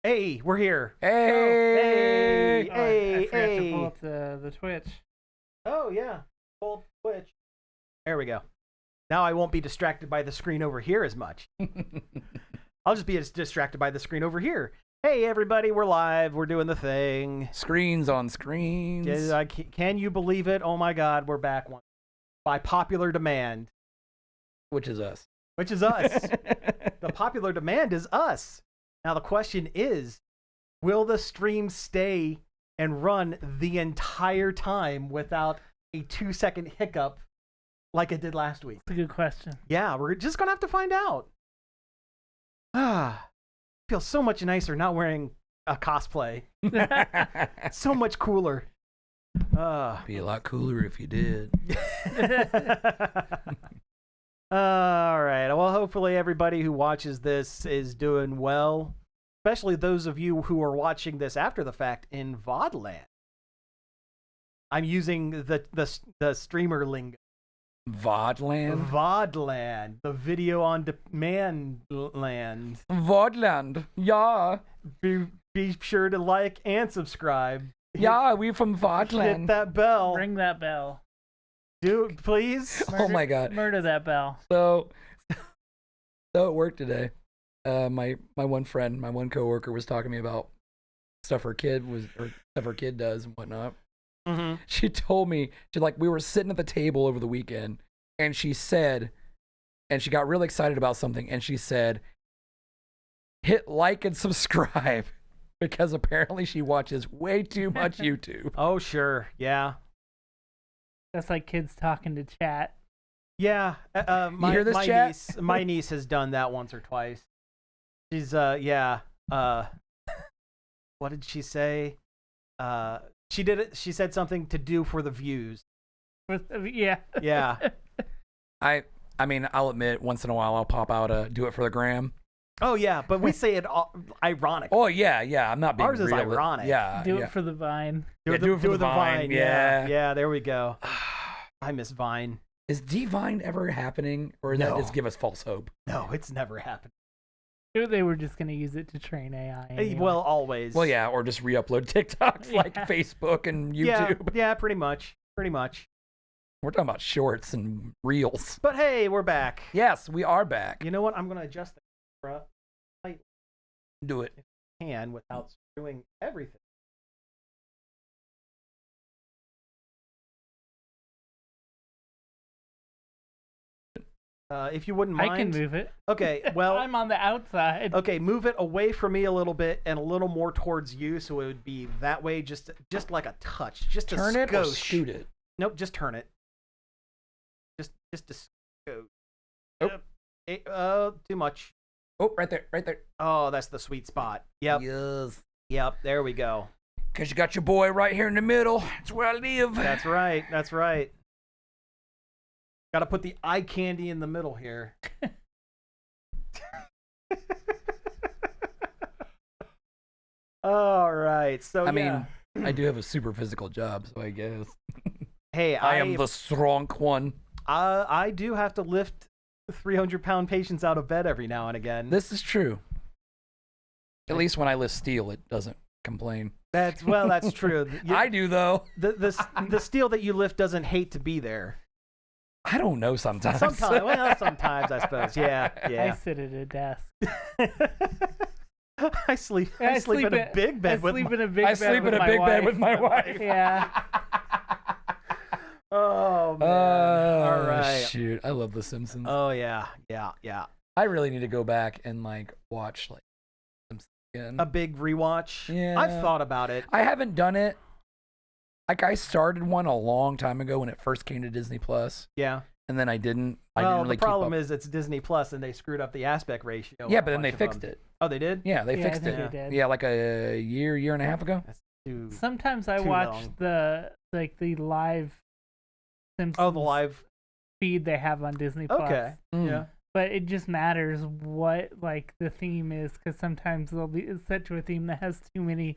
Hey, we're here. Hey! Hey, I forgot to hey. pull up the Twitch. Oh, yeah. Full Twitch. There we go. Now I won't be distracted by the screen over here as much. I'll just be as distracted by the screen over here. Hey, everybody, we're live. We're doing the thing. Screens on screens. Can you believe it? Oh, my God, we're back by popular demand. Which is us. Which is us. The popular demand is us. Now, the question is, will the stream stay and run the entire time without a 2-second hiccup like it did last week? That's a good question. Yeah, we're just going to have to find out. Feels so much nicer not wearing a cosplay. So much cooler. Be a lot cooler if you did. All right. Well, hopefully everybody who watches this is doing well, especially those of you who are watching this after the fact in VOD land. I'm using the streamer lingo. Vodland? VOD the video on demand land. Vodland, yeah. Be sure to like and subscribe. Yeah, we from Hit Vodland. that bell. Ring that bell. Do it, please. Oh my God. Murder that bell. So at work today, my one friend, my one coworker was talking to me about stuff her kid does and whatnot. Mm-hmm. She told me, we were sitting at the table over the weekend, and she said, and she got really excited about something, and she said, hit like and subscribe, because apparently she watches way too much YouTube. Oh, sure. Yeah. That's like kids talking to chat. Yeah. You hear this, chat? My niece has done that once or twice. She's, yeah. What did she say? She did it. She said something to do for the views. Yeah. Yeah. I mean, I'll admit, once in a while I'll pop out a do it for the gram. Oh, yeah. But we say it ironic. Oh, yeah. I'm not being Ours is real. ironic. Yeah. Do it for the Vine. Do it for the Vine. Yeah. Yeah. Yeah, there we go. I miss Vine. Is D-Vine ever happening, or does that just give us false hope? No, it's never happened. They were just going to use it to train AI. Anyway. Well, always. Well, yeah, or just re-upload TikToks like Facebook and YouTube. Yeah, pretty much. Pretty much. We're talking about shorts and reels. But hey, we're back. Yes, we are back. You know what? I'm going to adjust the camera slightly Do it. without screwing everything. If you wouldn't mind. I can move it. Okay, well. I'm on the outside. Okay, move it away from me a little bit and a little more towards you, so it would be that way, just like a touch, just Turn a it or skosh. scoot it. Nope, just turn it. Just a skosh. Too much. Oh, right there. Oh, that's the sweet spot. Yep. Yes. Yep. There we go. Because you got your boy right here in the middle. That's where I live. That's right. That's right. Got to put the eye candy in the middle here. All right. So I mean, I do have a super physical job, so I guess. Hey, I am the strong one. I do have to lift 300-pound patients out of bed every now and again. This is true. At least when I lift steel, it doesn't complain. That's true. I do, though. The steel that you lift doesn't hate to be there. I don't know sometimes. Sometimes, I suppose. Yeah. I sit at a desk. I sleep in a big bed with my wife. Yeah. Oh man. All right. Shoot, I love The Simpsons. Oh yeah. I really need to go back and watch Simpsons again. A big rewatch. Yeah. I've thought about it. I haven't done it. I started one a long time ago when it first came to Disney Plus. Yeah. And then I didn't. The problem is it's Disney Plus and they screwed up the aspect ratio. Yeah, but then they fixed it. Oh, they did? Yeah, they fixed I it. think they did. Yeah, like a year and a half ago. That's Sometimes I watch the live Simpsons the live feed they have on Disney Plus. Okay. Yeah. But it just matters what the theme is, because sometimes they'll be set to a theme that has too many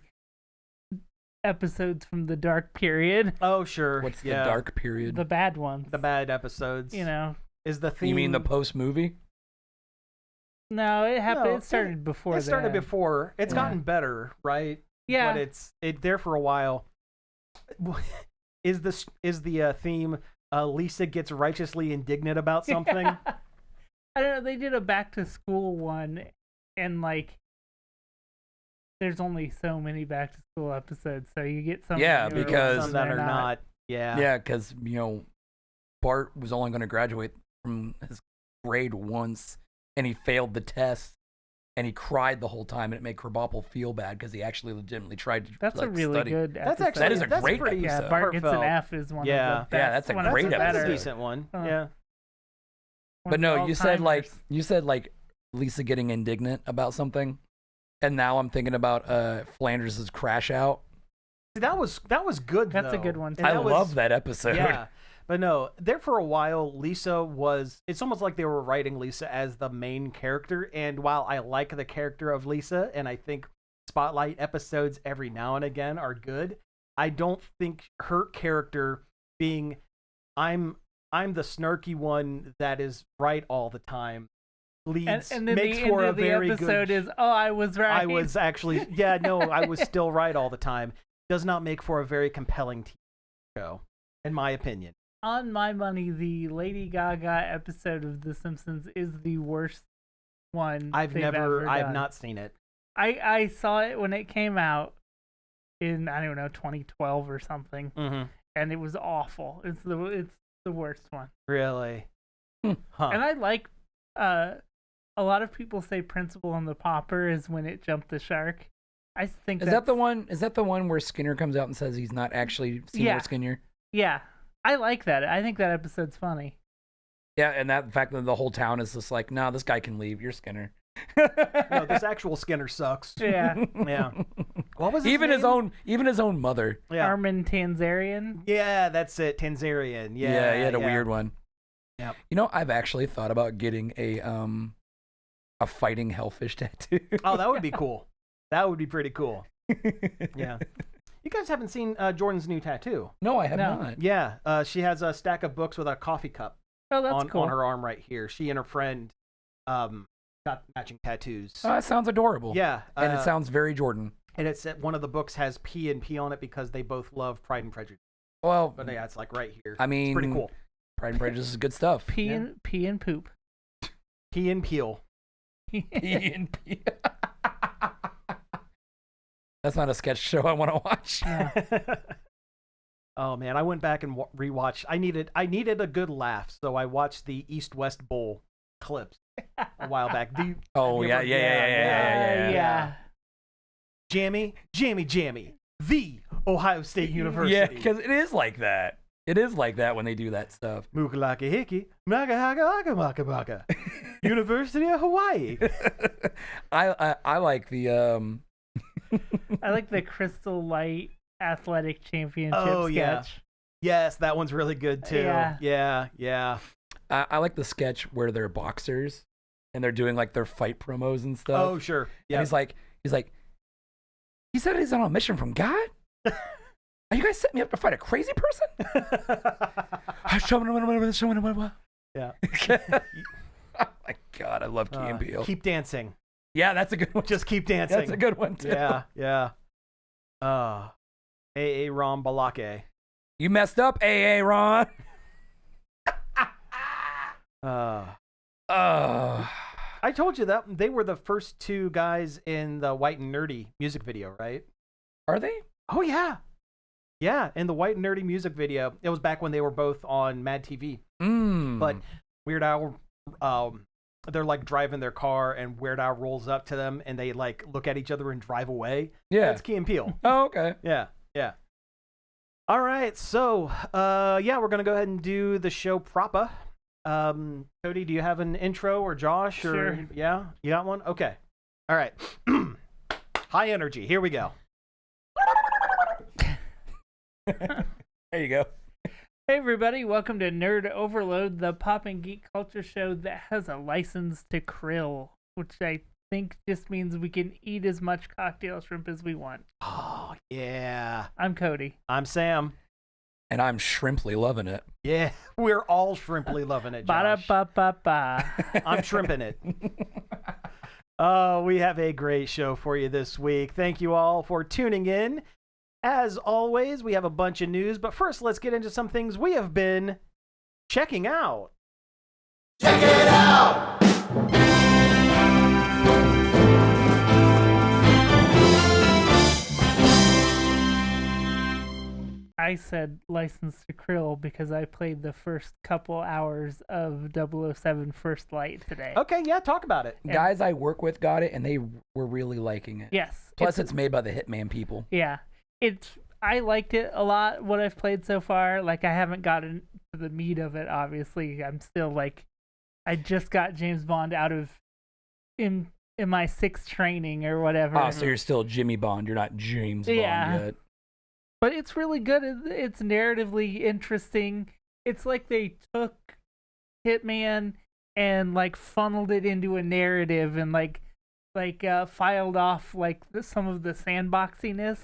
episodes from the dark period. Oh, sure. What's the dark period? The bad ones. The bad episodes. You know. Is the theme... You mean the post movie? No, it happened. No, it started before. It started that. before. It's Yeah. gotten better, right? Yeah. But it there for a while. Is the theme Lisa gets righteously indignant about something? Yeah. I don't know. They did a back to school one, and like, there's only so many back to school episodes, so you get some. Yeah, newer because- ones some that they're are not. Yeah. Yeah, because Bart was only going to graduate from his grade once, and he failed the test, and he cried the whole time, and it made Krabappel feel bad because he actually legitimately tried to. That's a really study. good. That's episode. actually That is a that's great pretty Yeah, episode. Bart gets an heartfelt. F is one Yeah. of the best. Yeah, that's a one of great the episode. That's a better. decent one. Huh. Yeah. One But of no, the you said all-timers. like Lisa getting indignant about something, and now I'm thinking about Flanders' crash out. See, that was good. That's a though. good one, too. And I that was- love that episode. Yeah. But no, there for a while, Lisa was. It's almost like they were writing Lisa as the main character. And while I like the character of Lisa, and I think Spotlight episodes every now and again are good, I don't think her character being, I'm the snarky one that is right all the time, leads And then makes the for end a of the very episode good. is, oh, I was right. I was actually, yeah, no, I was still right all the time. Does not make for a very compelling TV show, in my opinion. On my money, the Lady Gaga episode of The Simpsons is the worst one. I've they've ever done. not seen it. I saw it when it came out in, I don't know, 2012 or something, Mm-hmm. and it was awful. It's the worst one. Really? Hmm. Huh. And I like a lot of people say Principal and the Pauper is when it jumped the shark. I think Is that the one? Is that the one where Skinner comes out and says he's not actually Seymour Yeah. Skinner? Yeah, I like that. I think that episode's funny. Yeah, and that fact that the whole town is just like, no, this guy can leave. You're Skinner. No, this actual Skinner sucks. Yeah. Yeah. What was his even name? his own mother. Yeah. Armin Tanzarian. Yeah, that's it. Tanzarian. Yeah. he had a weird one. Yep. You know, I've actually thought about getting a fighting hellfish tattoo. Oh, that would be cool. That would be pretty cool. Yeah. You guys haven't seen Jordan's new tattoo. No, I have No. not. Yeah. She has a stack of books with a coffee cup Oh, that's cool. on her arm right here. She and her friend got matching tattoos. Oh, that sounds adorable. Yeah. And it sounds very Jordan. And it's one of the books has P and P on it because they both love Pride and Prejudice. Well, But yeah, it's like right here. I mean, it's pretty cool. Pride and Prejudice is good stuff. Pee Yeah. and poop. P and Peel. P&P. That's not a sketch show I want to watch. Oh man, I went back and rewatched. I needed a good laugh, so I watched the East West Bowl clips a while back. Oh, have you yeah, ever- yeah. Jammy, the Ohio State University. Yeah, because it is like that. It is like that when they do that stuff. Mookalaka Hickey, Maka Haka Haka Maka Maka, University of Hawaii. I like the I like the Crystal Light Athletic Championship Oh, yeah. sketch. Yes, that one's really good too. Yeah. Yeah. I like the sketch where they're boxers and they're doing like their fight promos and stuff. Oh, sure. And Yeah. he's like, he said he's on a mission from God. Are you guys setting me up to fight a crazy person? Yeah. Oh my God, I love Key and Peele. Keep dancing. Yeah, that's a good one. Just keep dancing. That's a good one too. Yeah. A.A. Ron Balake. You messed up, AA Ron. I told you that they were the first two guys in the White and Nerdy music video, right? Are they? Oh, yeah. Yeah, in the White and Nerdy music video. It was back when they were both on Mad TV. But Weird Al, they're like driving their car and Weird Al rolls up to them and they like look at each other and drive away. Yeah. That's Key and Peele. Oh, okay. Yeah. All right, so we're gonna go ahead and do the show proper. Cody, do you have an intro or Josh? Or, Sure. Yeah, you got one. Okay. All right. High energy. Here we go. There you go. Hey everybody, welcome to Nerd Overload, the pop and geek culture show that has a license to krill, which I think just means we can eat as much cocktail shrimp as we want. Oh yeah. I'm Cody. I'm Sam. And I'm shrimply loving it. Yeah, we're all shrimply loving it, Josh. Ba-da-ba-ba-ba. I'm shrimping it. Oh, we have a great show for you this week. Thank you all for tuning in. As always, we have a bunch of news, but first let's get into some things we have been checking out. Check it out! I said License to Krill because I played the first couple hours of 007 First Light today. Okay, yeah, talk about it. Guys I work with got it, and they were really liking it. Yes. Plus, it's made by the Hitman people. Yeah. I liked it a lot, what I've played so far. Like, I haven't gotten to the meat of it, obviously. I'm still, like, I just got James Bond out of in my 6th training or whatever. Oh, so you're still Jimmy Bond. You're not James Bond yet. But it's really good. It's narratively interesting. It's like they took Hitman and, like, funneled it into a narrative and, filed off some of the sandboxiness,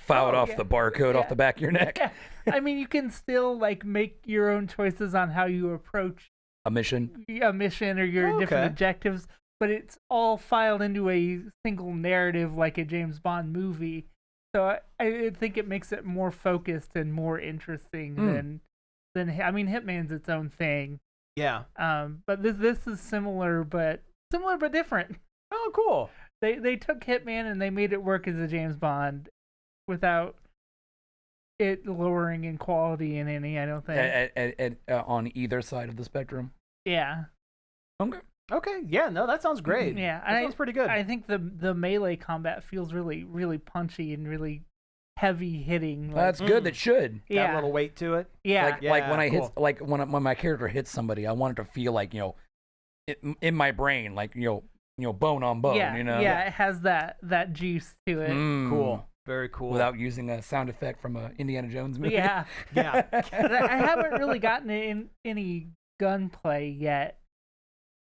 filed off the barcode off the back of your neck. Yeah. I mean, you can still make your own choices on how you approach a mission or your different objectives, but it's all filed into a single narrative like a James Bond movie. So I think it makes it more focused and more interesting than Hitman's its own thing. Yeah. But this is similar but different. Oh, cool. They took Hitman and they made it work as a James Bond without it lowering in quality in any, I don't think. On either side of the spectrum. Yeah. Okay. Yeah. No, that sounds great. Yeah. That sounds pretty good. I think the melee combat feels really, really punchy and really heavy hitting. That's good. That should. Got a little weight to it. Yeah. Like when I hit, when my character hits somebody, I want it to feel like, in my brain, like, bone on bone, Yeah, it has that juice to it. Cool. Very cool. Without using a sound effect from a Indiana Jones movie. Yeah. Yeah. I haven't really gotten in any gunplay yet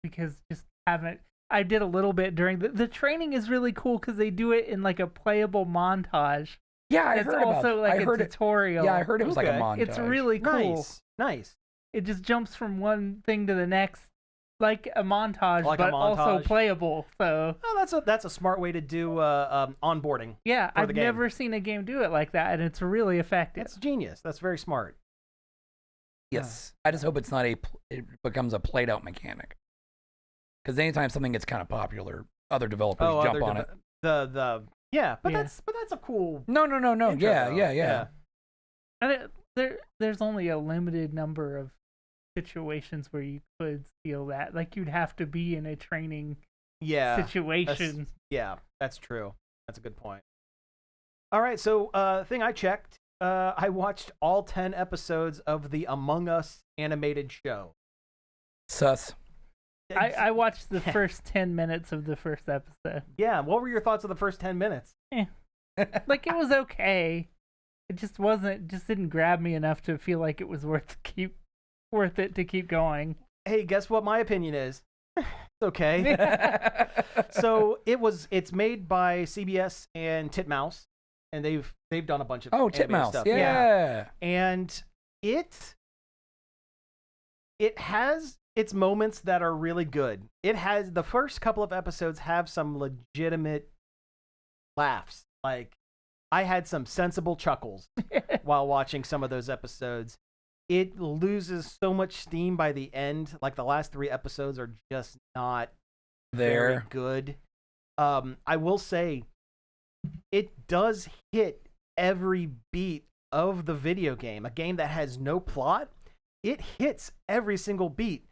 because just haven't. I did a little bit during the training is really cool because they do it in like a playable montage. Yeah, I it's heard about also like a tutorial. Yeah, I heard it was like a montage. It's really cool. Nice. It just jumps from one thing to the next. Like a montage, but also playable. So that's a smart way to do onboarding. Yeah, I've never seen a game do it like that, and it's really effective. That's genius. That's very smart. Yes, I just hope it's not it becomes a played out mechanic. Because anytime something gets kind of popular, other developers jump on it. That's a cool. No. Intro, Yeah. And there's only a limited number of situations where you could steal that. Like, you'd have to be in a training situation. That's true. That's a good point. All right, so thing I checked, I watched all 10 episodes of the Among Us animated show. Sus. I watched the first 10 minutes of the first episode. Yeah, what were your thoughts of the first 10 minutes? Like, it was okay. It just didn't grab me enough to feel like it was worth it to keep going. Hey, guess what my opinion is? It's okay. So it's made by CBS and Titmouse, and they've done a bunch of Titmouse stuff. yeah. And it has its moments that are really good. It has the first couple of episodes have some legitimate laughs. Like, I had some sensible chuckles while watching some of those episodes. It loses so much steam by the end. Like, the last 3 episodes are just not very good. I will say, it does hit every beat of the video game. A game that has no plot, it hits every single beat.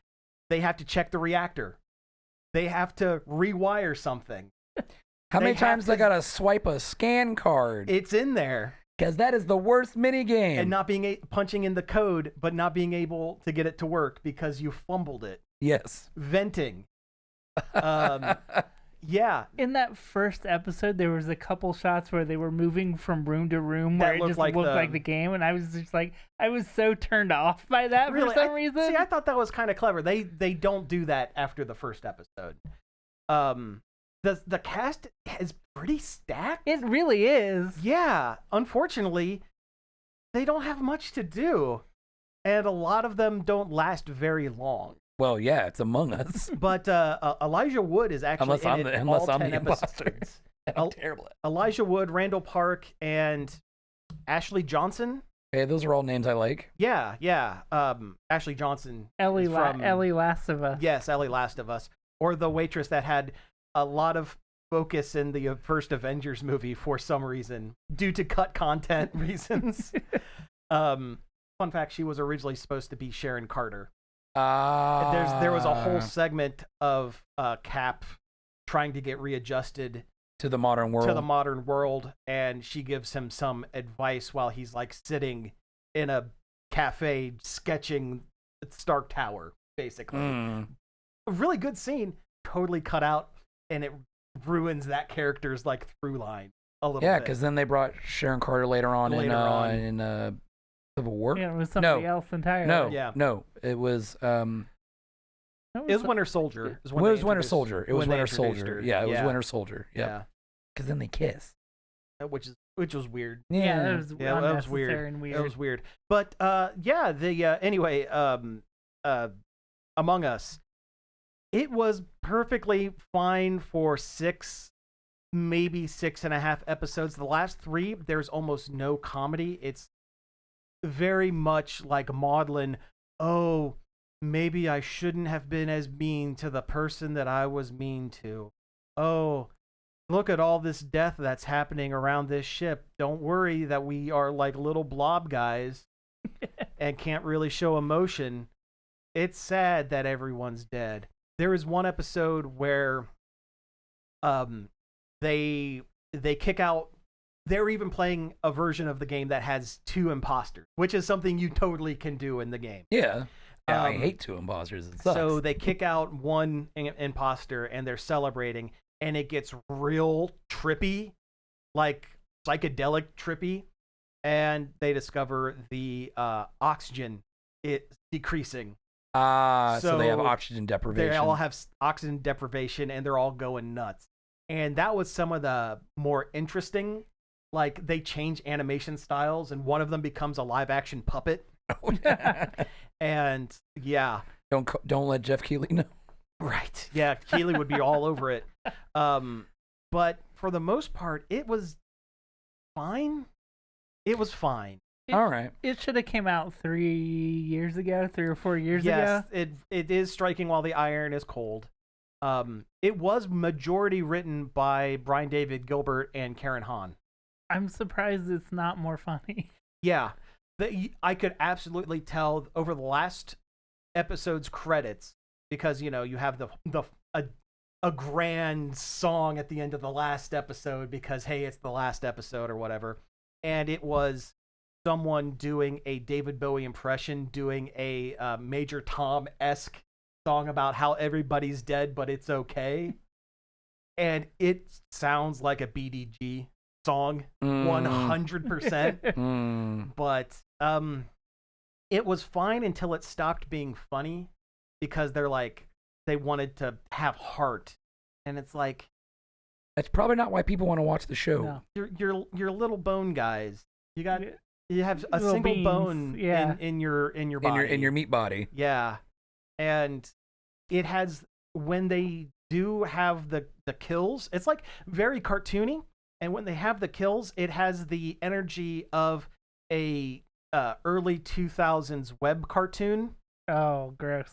They have to check the reactor. They have to rewire something. How many times they gotta swipe a scan card? It's in there. Because that is the worst minigame. And not being punching in the code, but not being able to get it to work because you fumbled it. Yes. Venting. Yeah. In that first episode, there was a couple shots where they were moving from room to room where it just looked like the game, and I was just like, I was so turned off by that for some reason. See, I thought that was kind of clever. They don't do that after the first episode. The cast is pretty stacked. It really is. Yeah. Unfortunately, they don't have much to do, and a lot of them don't last very long. Well, yeah, it's Among Us. But Elijah Wood is actually Unless I'm in the- it unless all I'm 10 the imposter. episodes. I'm terrible at it. Elijah Wood, Randall Park, and Ashley Johnson. Hey, those are all names I like. Yeah. Ashley Johnson. Ellie, is from, Ellie Last of Us. Yes, Ellie Last of Us. Or the waitress that had a lot of focus in the first Avengers movie for some reason, due to cut content reasons. Fun fact, she was originally supposed to be Sharon Carter. There was a whole segment of Cap trying to get readjusted to the modern world. And she gives him some advice while he's like sitting in a cafe sketching Stark Tower, basically. A really good scene, totally cut out, and it ruins that character's like through line a little bit. Yeah, because then they brought Sharon Carter later on in Civil War. Yeah, it was somebody else entirely. No, it was It was Winter Soldier. It was Winter Soldier. It was when they Winter introduced Soldier. her. Yeah, it was Winter Soldier. Yeah. Because then they kiss. Which was weird. Yeah, that was That was weird. and weird. That was weird. But anyway, Among Us, it was perfectly fine for 6, maybe 6.5 episodes. The last 3, there's almost no comedy. It's very much like maudlin. Oh, maybe I shouldn't have been as mean to the person that I was mean to. Oh, look at all this death that's happening around this ship. Don't worry that we are like little blob guys and can't really show emotion. It's sad that everyone's dead. There is one episode where they kick out. They're even playing a version of the game that has 2 imposters, which is something you totally can do in the game. Yeah. I hate 2 imposters. It sucks. So they kick out one imposter and they're celebrating, and it gets real trippy, like psychedelic trippy, and they discover the oxygen decreasing. So they have oxygen deprivation. They all have oxygen deprivation, and they're all going nuts. And that was some of the more interesting. Like, they change animation styles, and one of them becomes a live-action puppet. And yeah, don't let Jeff Keighley know. Right. Yeah, Keighley would be all over it. But for the most part, it was fine. It was fine. All right. It should have came out 3 years ago, 3 or 4 years ago. Yes, it is striking while the iron is cold. It was majority written by Brian David Gilbert and Karen Hahn. I'm surprised it's not more funny. Yeah. I could absolutely tell over the last episode's credits, because you have a grand song at the end of the last episode because hey, it's the last episode or whatever, and it was someone doing a David Bowie impression, doing a Major Tom-esque song about how everybody's dead but it's okay, and it sounds like a BDG song 100%. But it was fine until it stopped being funny, because they wanted to have heart, and it's like, that's probably not why people want to watch the show. No. You're little bone guys. You have a Little single beans, bone yeah. in your body, in your meat body. Yeah, and it has, when they do have the kills, it's like very cartoony. And when they have the kills, it has the energy of a early 2000s web cartoon. Oh, gross.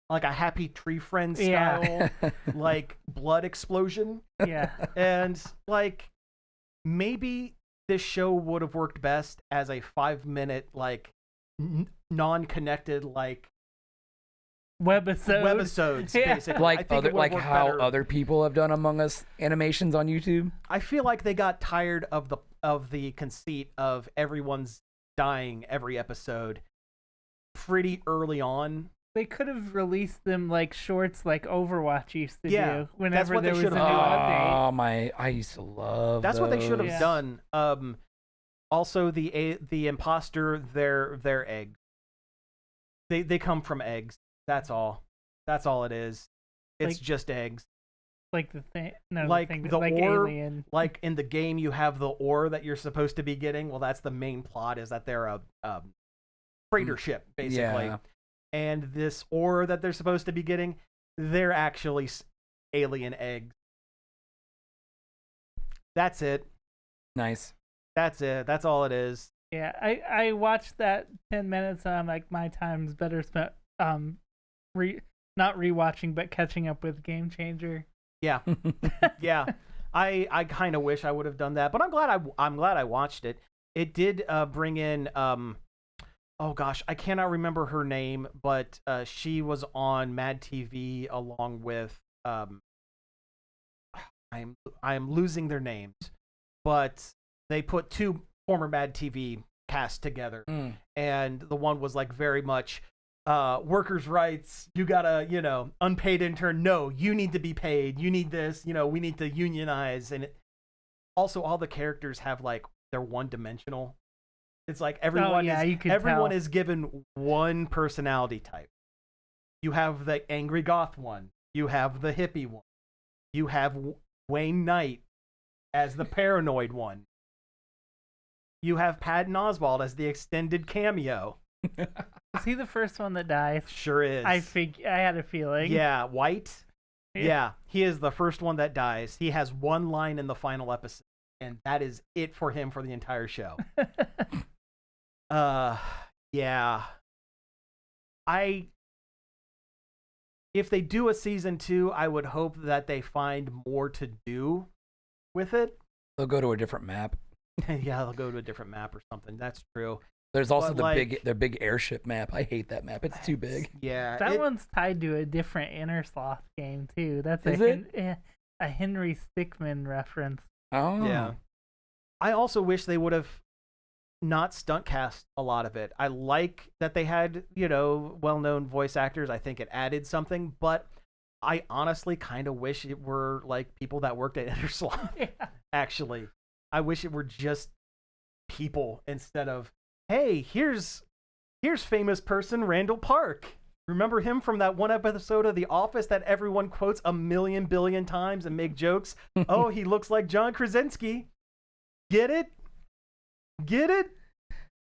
Like a Happy Tree Friends style, Yeah. like blood explosion. Yeah. And like, maybe this show would have worked best as a 5-minute, like, non-connected, like, webisodes, Yeah. basically. I Like think it would've worked how better. other people have done Among Us animations on YouTube. I feel like they got tired of the conceit of everyone's dying every episode pretty early on. They could have released them like shorts, like Overwatch used to Yeah, do. Whenever what they there was a should new have update. I used to love That's what they should have Yeah. done. Also, the imposter, their eggs. They come from eggs. That's all. That's all it is. It's Like- just eggs. Like the thing, no, Like the thing, the like orb, Alien. like in the game, you have the ore that you're supposed to be getting. Well, that's the main plot, is that they're a freighter ship, basically. Yeah. and this ore that they're supposed to be getting, they're actually alien eggs. That's it. Nice. That's it. That's all it is. Yeah, I watched that 10 minutes and I'm like, my time's better spent not rewatching but catching up with Game Changer. Yeah. Yeah. I kind of wish I would have done that, but I'm glad I watched it. It did bring in oh gosh, I cannot remember her name, but she was on Mad TV along with I'm losing their names, but they put two former Mad TV cast together, and the one was like very much workers' rights. You gotta, unpaid intern. No, you need to be paid. You need this. We need to unionize. And also, all the characters have like they're one-dimensional. It's like everyone is given one personality type. You have the angry goth one. You have the hippie one. You have Wayne Knight as the paranoid one. You have Patton Oswalt as the extended cameo. Is he the first one that dies? Sure is. I had a feeling. Yeah, White. Yeah, he is the first one that dies. He has one line in the final episode, and that is it for him for the entire show. Yeah. If they do a season 2, I would hope that they find more to do with it. They'll go to a different map. Yeah, they'll go to a different map or something. That's true. There's also the big airship map. I hate that map. It's too big. Yeah. That one's tied to a different Inner Sloth game too. That's a Henry Stickmin reference. Oh. Yeah. I also wish they would have not stunt cast a lot of it. I like that they had, well-known voice actors. I think it added something, but I honestly kind of wish it were like people that worked at Inner Sloth. Yeah. Actually, I wish it were just people instead of, hey, here's famous person Randall Park. Remember him from that one episode of The Office that everyone quotes a million billion times and make jokes? Oh, he looks like John Krasinski. Get it? Get it?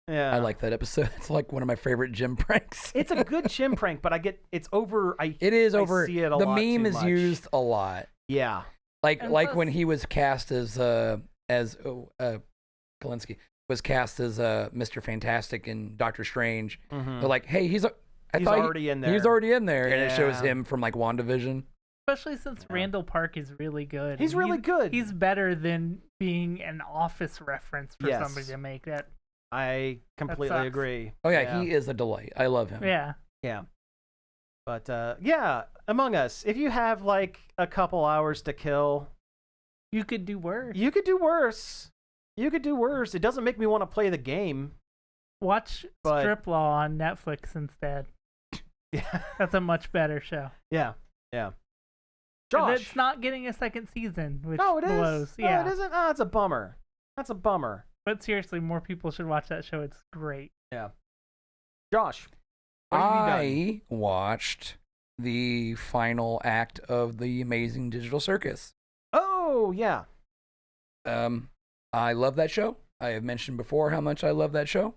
Yeah. I like that episode. It's like one of my favorite gym pranks. It's a good gym prank, but it's over. It is over. I see it a the lot meme too is much. used a lot. Yeah. Like when he was cast as Kalinske was cast as Mr. Fantastic in Doctor Strange. Mm-hmm. They're like, hey, he's already in there. He's already in there, and it shows Yeah. him from like WandaVision. Especially since Randall Park is really good. He's really good. He's better than being an Office reference for somebody to make that. I completely agree. Oh yeah, he is a delight. I love him. Yeah. Yeah. But Among Us, if you have like a couple hours to kill, You could do worse. you could do worse. It doesn't make me want to play the game. Watch But- Strip Law on Netflix instead. Yeah. That's a much better show. Yeah. And Josh. it's not getting a second season, which No, it is. blows. No, Yeah. it isn't. Oh, it's a bummer. That's a bummer. But seriously, more people should watch that show. It's great. Yeah. Josh, what have you done? I watched the final act of The Amazing Digital Circus. Oh, yeah. I love that show. I have mentioned before how much I love that show.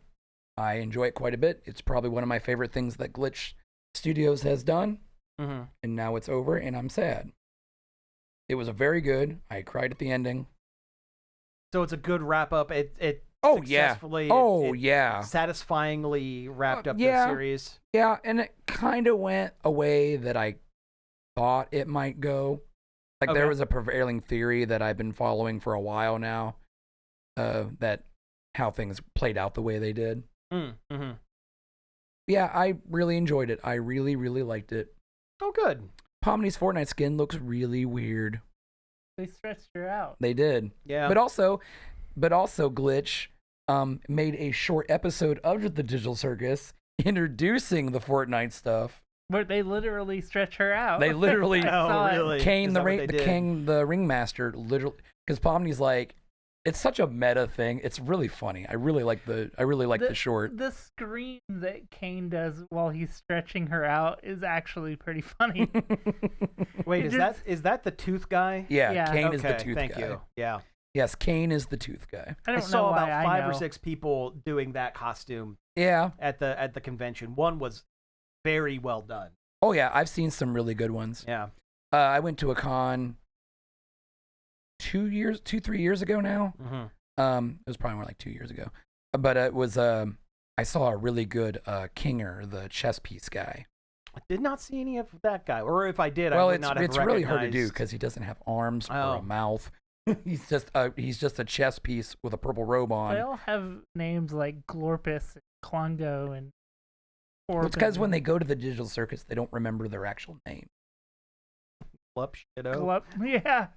I enjoy it quite a bit. It's probably one of my favorite things that Glitch Studios has done. Mm-hmm. And now it's over, and I'm sad. It was a very good. I cried at the ending. So it's a good wrap up. It Oh yeah. successfully, Oh it yeah. satisfyingly wrapped up yeah. the series. Yeah, and it kind of went a way that I thought it might go. Like there Okay. was a prevailing theory that I've been following for a while now, that how things played out the way they did. Mm-hmm. Yeah, I really enjoyed it. I really, really liked it. Oh, good. Pomni's Fortnite skin looks really weird. They stretched her out. They did. Yeah. But also Glitch made a short episode of the Digital Circus introducing the Fortnite stuff. But they literally stretch her out. They literally I saw it. really? Kane Is the that what they did? King the Ringmaster literally because Pomni's like it's such a meta thing. It's really funny. I really like the short. The scream that Kane does while he's stretching her out is actually pretty funny. Wait, It is that the tooth guy? Yeah, Yeah. Kane is the Okay, tooth thank guy. you. Yeah. Yes, Kane is the tooth guy. I I don't saw know about why 5 I or know. 6 people doing that costume Yeah. at the convention. One was very well done. Oh yeah, I've seen some really good ones. Yeah. I went to a con 3 years ago now. Mm-hmm. It was probably more like 2 years ago, but it was I saw a really good Kinger, the chess piece guy. I did not see any of that guy, or if I did, I Well, would not have it's really hard to do recognized- because he doesn't have arms or Oh. a mouth. he's just a chess piece with a purple robe They on. all have names like Glorpus, and Klongo, and It's because when they go to the digital circus, they don't remember their actual name. Glup shitto. Glup, yeah,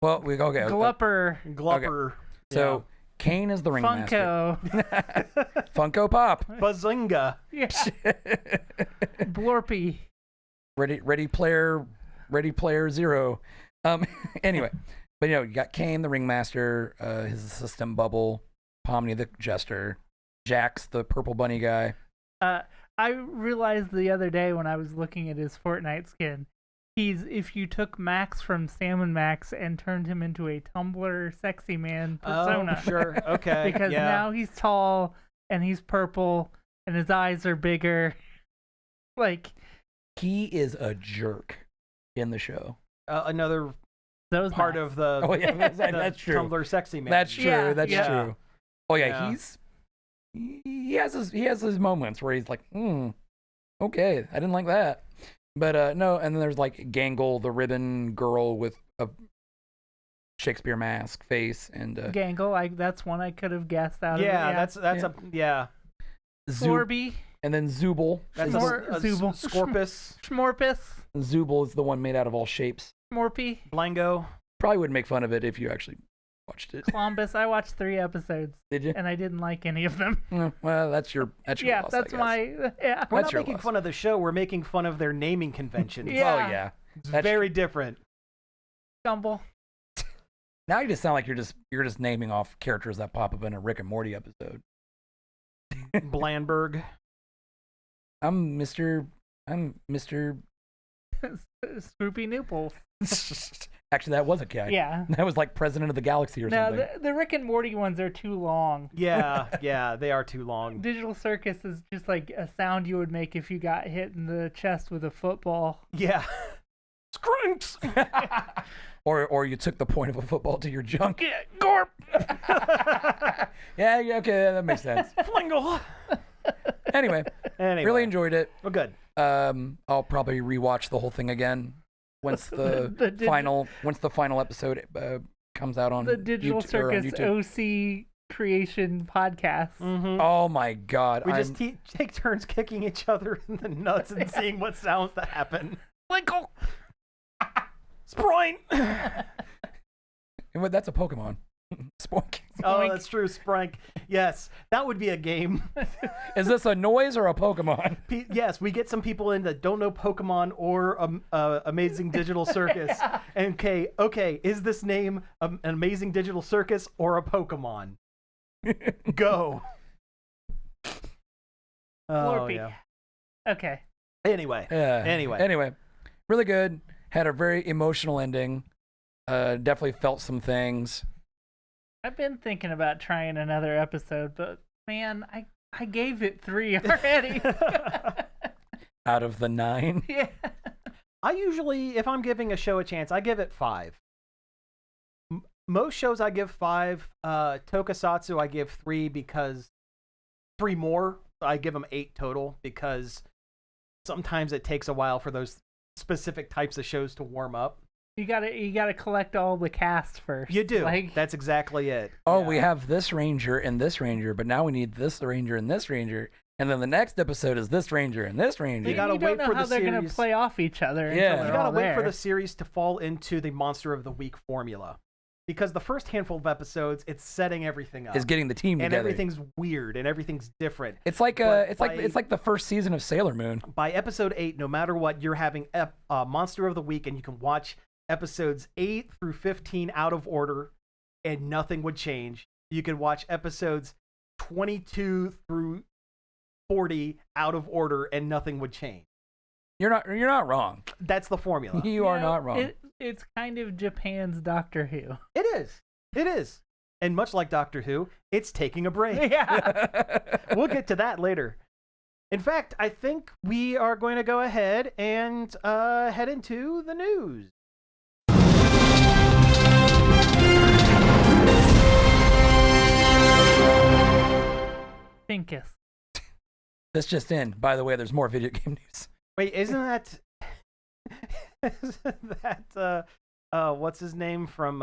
Well, okay. Glupper, Glupper. So Kane is the ringmaster. Funko, Funko Pop. Bazinga. yeah, Blorpy. Ready player zero. Anyway, but you got Kane the ringmaster, his assistant Bubble, Pomni the jester, Jax the purple bunny guy. I realized the other day when I was looking at his Fortnite skin, if you took Max from Sam & Max and turned him into a Tumblr sexy man persona. Oh, sure. Okay. Because yeah. now he's tall and he's purple and his eyes are bigger. Like, He is a jerk in the show. Another those part Max. of the, Oh yeah, the that's true. Tumblr sexy man. That's true. Yeah, That's yeah. true. Oh yeah, Yeah. he has his moments where he's like, okay, I didn't like that. But no, and then there's like Gangle, the ribbon girl with a Shakespeare mask face, and Gangle, that's one I could have guessed out Yeah, of it. that's a yeah. Florby, and then Zooble. That's a Zooble. Scorpus. Schmorpus, Zooble is the one made out of all shapes. Schmorpy, Blango. Probably wouldn't make fun of it if you actually watched it. Columbus. I watched 3 episodes Did you? and I didn't like any of them. Well, that's your Yeah, loss, that's I guess. my We're That's not your making loss. fun of the show. We're making fun of their naming conventions. Yeah. Oh yeah. It's That's- very different. Gumble. Now you just sound like you're just naming off characters that pop up in a Rick and Morty episode. Blandberg. I'm Mr. Swoopy Nooples. Actually, that was a guy. Yeah. That was like president of the galaxy or No, something. the Rick and Morty ones are too long. Yeah, they are too long. Digital Circus is just like a sound you would make if you got hit in the chest with a football. Yeah. Skrunks. Or you took the point of a football to your junk. Yeah, Gorp! Yeah, okay, that makes sense. Flingle. Anyway, Anyway. really enjoyed it. Well, good. I'll probably rewatch the whole thing again once the final episode comes out on The Digital YouTube, or on Circus YouTube. OC creation podcast. Mm-hmm. Oh my God! We just take turns kicking each other in the nuts and seeing what sounds that happen. Flinkle! Sproint. That's a Pokemon. Spoink. Oh, that's true. Sprank. Yes, that would be a game. Is this a noise or a Pokemon? Yes, we get some people in that don't know Pokemon or Amazing Digital Circus. Yeah. And okay, is this name an Amazing Digital Circus or a Pokemon? Go. Oh, Blorpy. yeah. Okay. Anyway. Anyway, really good. Had a very emotional ending. Definitely felt some things. I've been thinking about trying another episode, but man, I gave it 3 already. Out of the 9. Yeah. I usually, if I'm giving a show a chance, I give it 5. Most shows I give 5. Tokusatsu I give 3 because 3 more. I give them 8 total because sometimes it takes a while for those specific types of shows to warm up. You gotta collect all the cast first. You do. Like, That's exactly it. Oh, Yeah. we have this ranger and this ranger, but now we need this ranger and this ranger. And then the next episode is this ranger and this ranger. You gotta you don't wait know for how the they're gonna series. play off each other. Yeah. Until You they're gotta all wait for there. the series to fall into the Monster of the Week formula. Because the first handful of episodes, it's setting everything up. Is getting the team and together. everything's weird and everything's different. It's like But it's like the first season of Sailor Moon. By episode 8, no matter what, you're having Monster of the Week, and you can watch episodes 8 through 15 out of order, and nothing would change. You could watch episodes 22 through 40 out of order, and nothing would change. You're not wrong. That's the formula. You are not wrong. It's kind of Japan's Doctor Who. It is. It is. And much like Doctor Who, it's taking a break. Yeah. We'll get to that later. In fact, I think we are going to go ahead and head into the news. Finkus. This just in. By the way, there's more video game news. Wait, isn't that what's his name from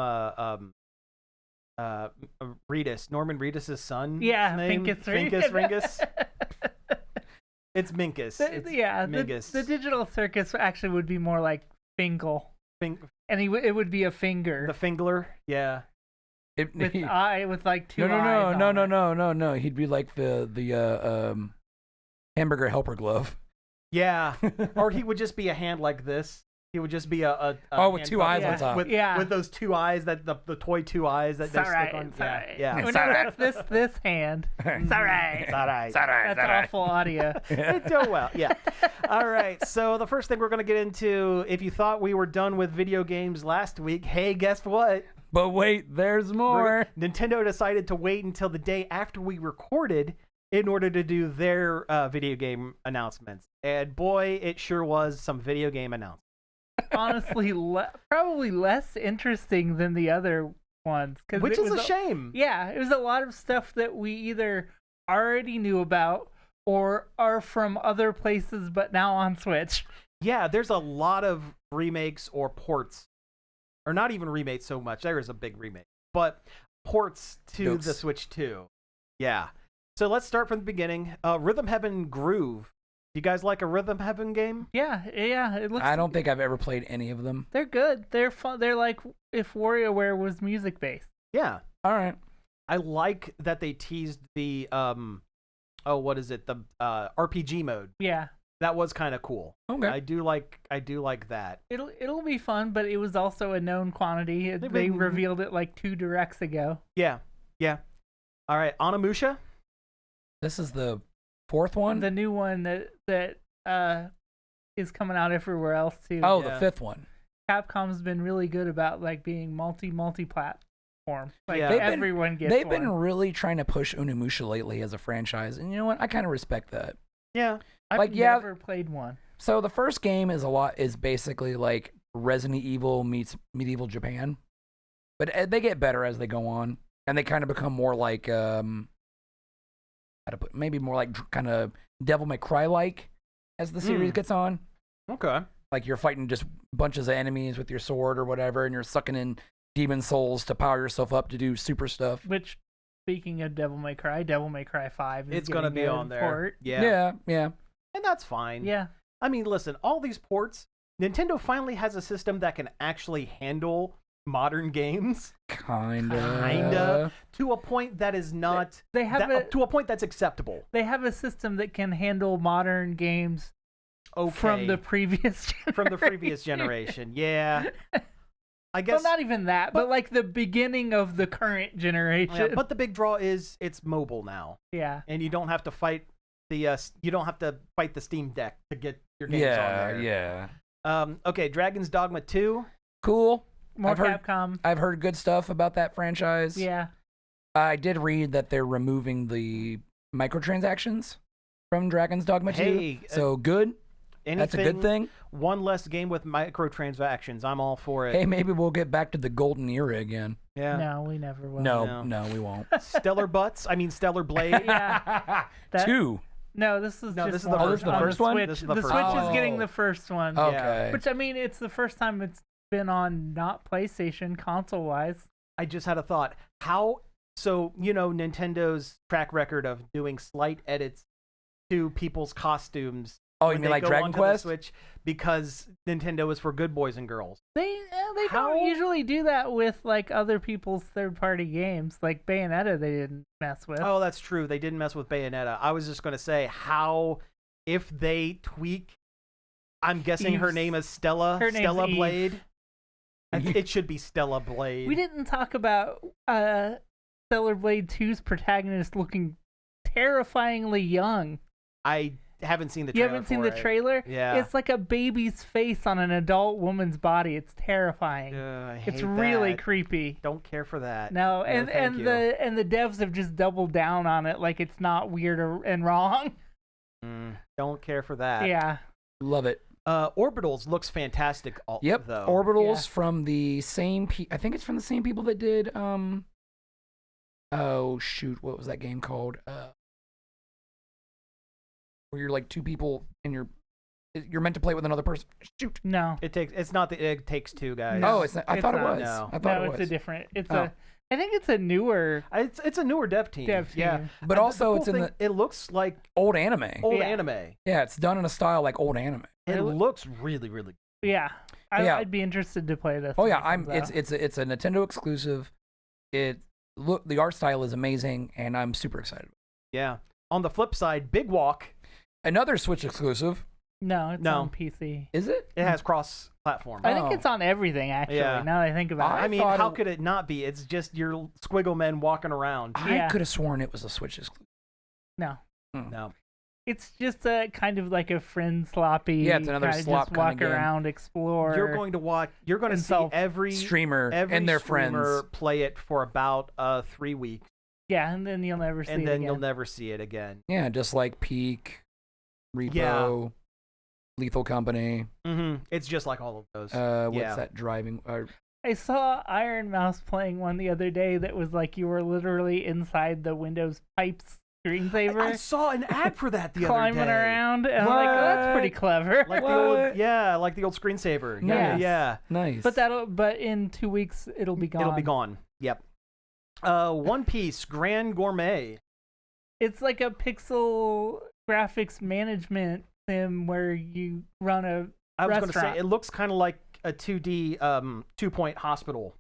Reedus, Norman Reedus' son? Yeah, name? Finkus. Ringus. It's Minkus. It's Mingus. The digital circus actually would be more like Fingal. And it would be a finger. The Fingler, yeah. With like two eyes. No. He'd be like the hamburger helper glove. Yeah. Or he would just be a hand like this. He would just be a with two eyes on top. With those two eyes, that the toy two eyes that they stick on. Yeah. Whenever it's this hand. It's all right. That's awful audio. It's so well. Yeah. All right. So the first thing we're going to get into, if you thought we were done with video games last week, hey, guess what? But wait, there's more. Nintendo decided to wait until the day after we recorded in order to do their video game announcements. And boy, it sure was some video game announcements. Honestly, probably less interesting than the other ones. Which is a shame. Yeah, it was a lot of stuff that we either already knew about or are from other places but now on Switch. Yeah, there's a lot of remakes or ports. Or not even remakes so much. There is a big remake. But ports to the Switch 2. Yeah. So let's start from the beginning. Rhythm Heaven Groove. You guys like a Rhythm Heaven game? Yeah. It looks. I don't think I've ever played any of them. They're good. They're fun. They're like if WarioWare was music based. Yeah. All right. I like that they teased the what is it? The RPG mode. Yeah. That was kind of cool. Okay. I do like that. It'll be fun, but it was also a known quantity. They revealed it like 2 directs ago. Yeah. All right, Onimusha. This is the 4th one. The new one that is coming out everywhere else too. Oh, the 5th one. Capcom's been really good about like being multi-platform. Like everyone gets. They've been really trying to push Onimusha lately as a franchise, and you know what? I kind of respect that. Yeah. I've never played one. So the first game is basically like Resident Evil meets medieval Japan, but they get better as they go on, and they kind of become more like maybe more like kind of Devil May Cry like as the series gets on. Okay. Like you're fighting just bunches of enemies with your sword or whatever, and you're sucking in demon souls to power yourself up to do super stuff. Which, speaking of Devil May Cry 5 is it's gonna be on there. Port. Yeah. And that's fine. Yeah. I mean, listen, all these ports, Nintendo finally has a system that can actually handle modern games. Kinda. To a point that is not... They have to a point that's acceptable. They have a system that can handle modern games from the previous generation. From the previous generation, yeah. I guess... Well, not even that, but like the beginning of the current generation. Yeah, but the big draw is it's mobile now. Yeah. And you don't have to fight the Steam Deck to get your games on there. Yeah. Okay, Dragon's Dogma 2. Cool. More Capcom. I've heard good stuff about that franchise. Yeah. I did read that they're removing the microtransactions from Dragon's Dogma 2. So good. That's a good thing. One less game with microtransactions. I'm all for it. Hey, maybe we'll get back to the golden era again. Yeah. No, we never will. No, we won't. Stellar Blade. Yeah. 2. No, this is this is just the one. first On one? The Switch, This is the first Switch one. is getting the first one. Okay. Which, I mean, it's the first time it's been on not PlayStation console-wise. I just had a thought. Nintendo's track record of doing slight edits to people's costumes. Oh, you mean like Dragon Quest? Switch because Nintendo is for good boys and girls. They don't usually do that with like other people's third-party games. Like Bayonetta, they didn't mess with. Oh, that's true. They didn't mess with Bayonetta. I was just going to say if they tweak. I'm guessing her name is Stella. Stella Blade. It should be Stella Blade. We didn't talk about Stellar Blade 2's protagonist looking terrifyingly young. I haven't seen the trailer. You haven't seen the trailer? Yeah. It's like a baby's face on an adult woman's body. It's terrifying. It's really creepy. Don't care for that. No, and the devs have just doubled down on it like it's not weird and wrong. Don't care for that. Yeah. Love it. Orbitals looks fantastic. Yep. Though. Orbitals Yeah. from the same. I think it's from the same people that did. Oh shoot, what was that game called? Where you're like two people and you're meant to play with another person. Shoot. No. It's not the It Takes Two guys. No. Oh, it's not. I It's thought it not. was. No. I thought No, it was. it's a different. It's Oh. I think it's a newer It's a newer dev team. Yeah. But The also, cool it's in thing, the It looks like old anime. old Yeah. anime. Yeah, it's done in a style like old anime. It It looks really, really. Yeah. Yeah. I'd be interested to play this. Oh when yeah, it comes out. it's a Nintendo exclusive. The art style is amazing, and I'm super excited. Yeah. On the flip side, Big Walk. Another Switch exclusive. No, it's No. on PC. Is it? It has cross-platform. I think Oh. it's on everything actually. Yeah. Now that I think about I it. mean, thought how it- could it not be? It's just your squiggle men walking around. I Yeah. could have sworn it was a Switch exclusive. No. No. It's just a kind of like a friend sloppy. Yeah, it's another kinda slop just kinda walk game. around, explore. You're going to watch. You're going to And see so- every Streamer every and their streamer friends. play it for about 3 weeks, Yeah, and then you'll never see and it then again. you'll never see it again. Yeah, just like Peak, Repo, Yeah. Lethal Company. It's just like all of those. What's Yeah. that driving? I saw Iron Mouse playing one the other day that was like you were literally inside the Windows pipes screensaver, I saw an ad for that the climbing other day. around, and I'm like, oh, that's pretty What? clever. Like the What? like the old screensaver. Nice. Yeah. Nice. but in 2 weeks it'll be gone. It'll be gone. Yep. One Piece Grand Gourmet. It's like a pixel graphics management sim where you run a I was going to say restaurant. it looks kind of like a 2D 2-point hospital.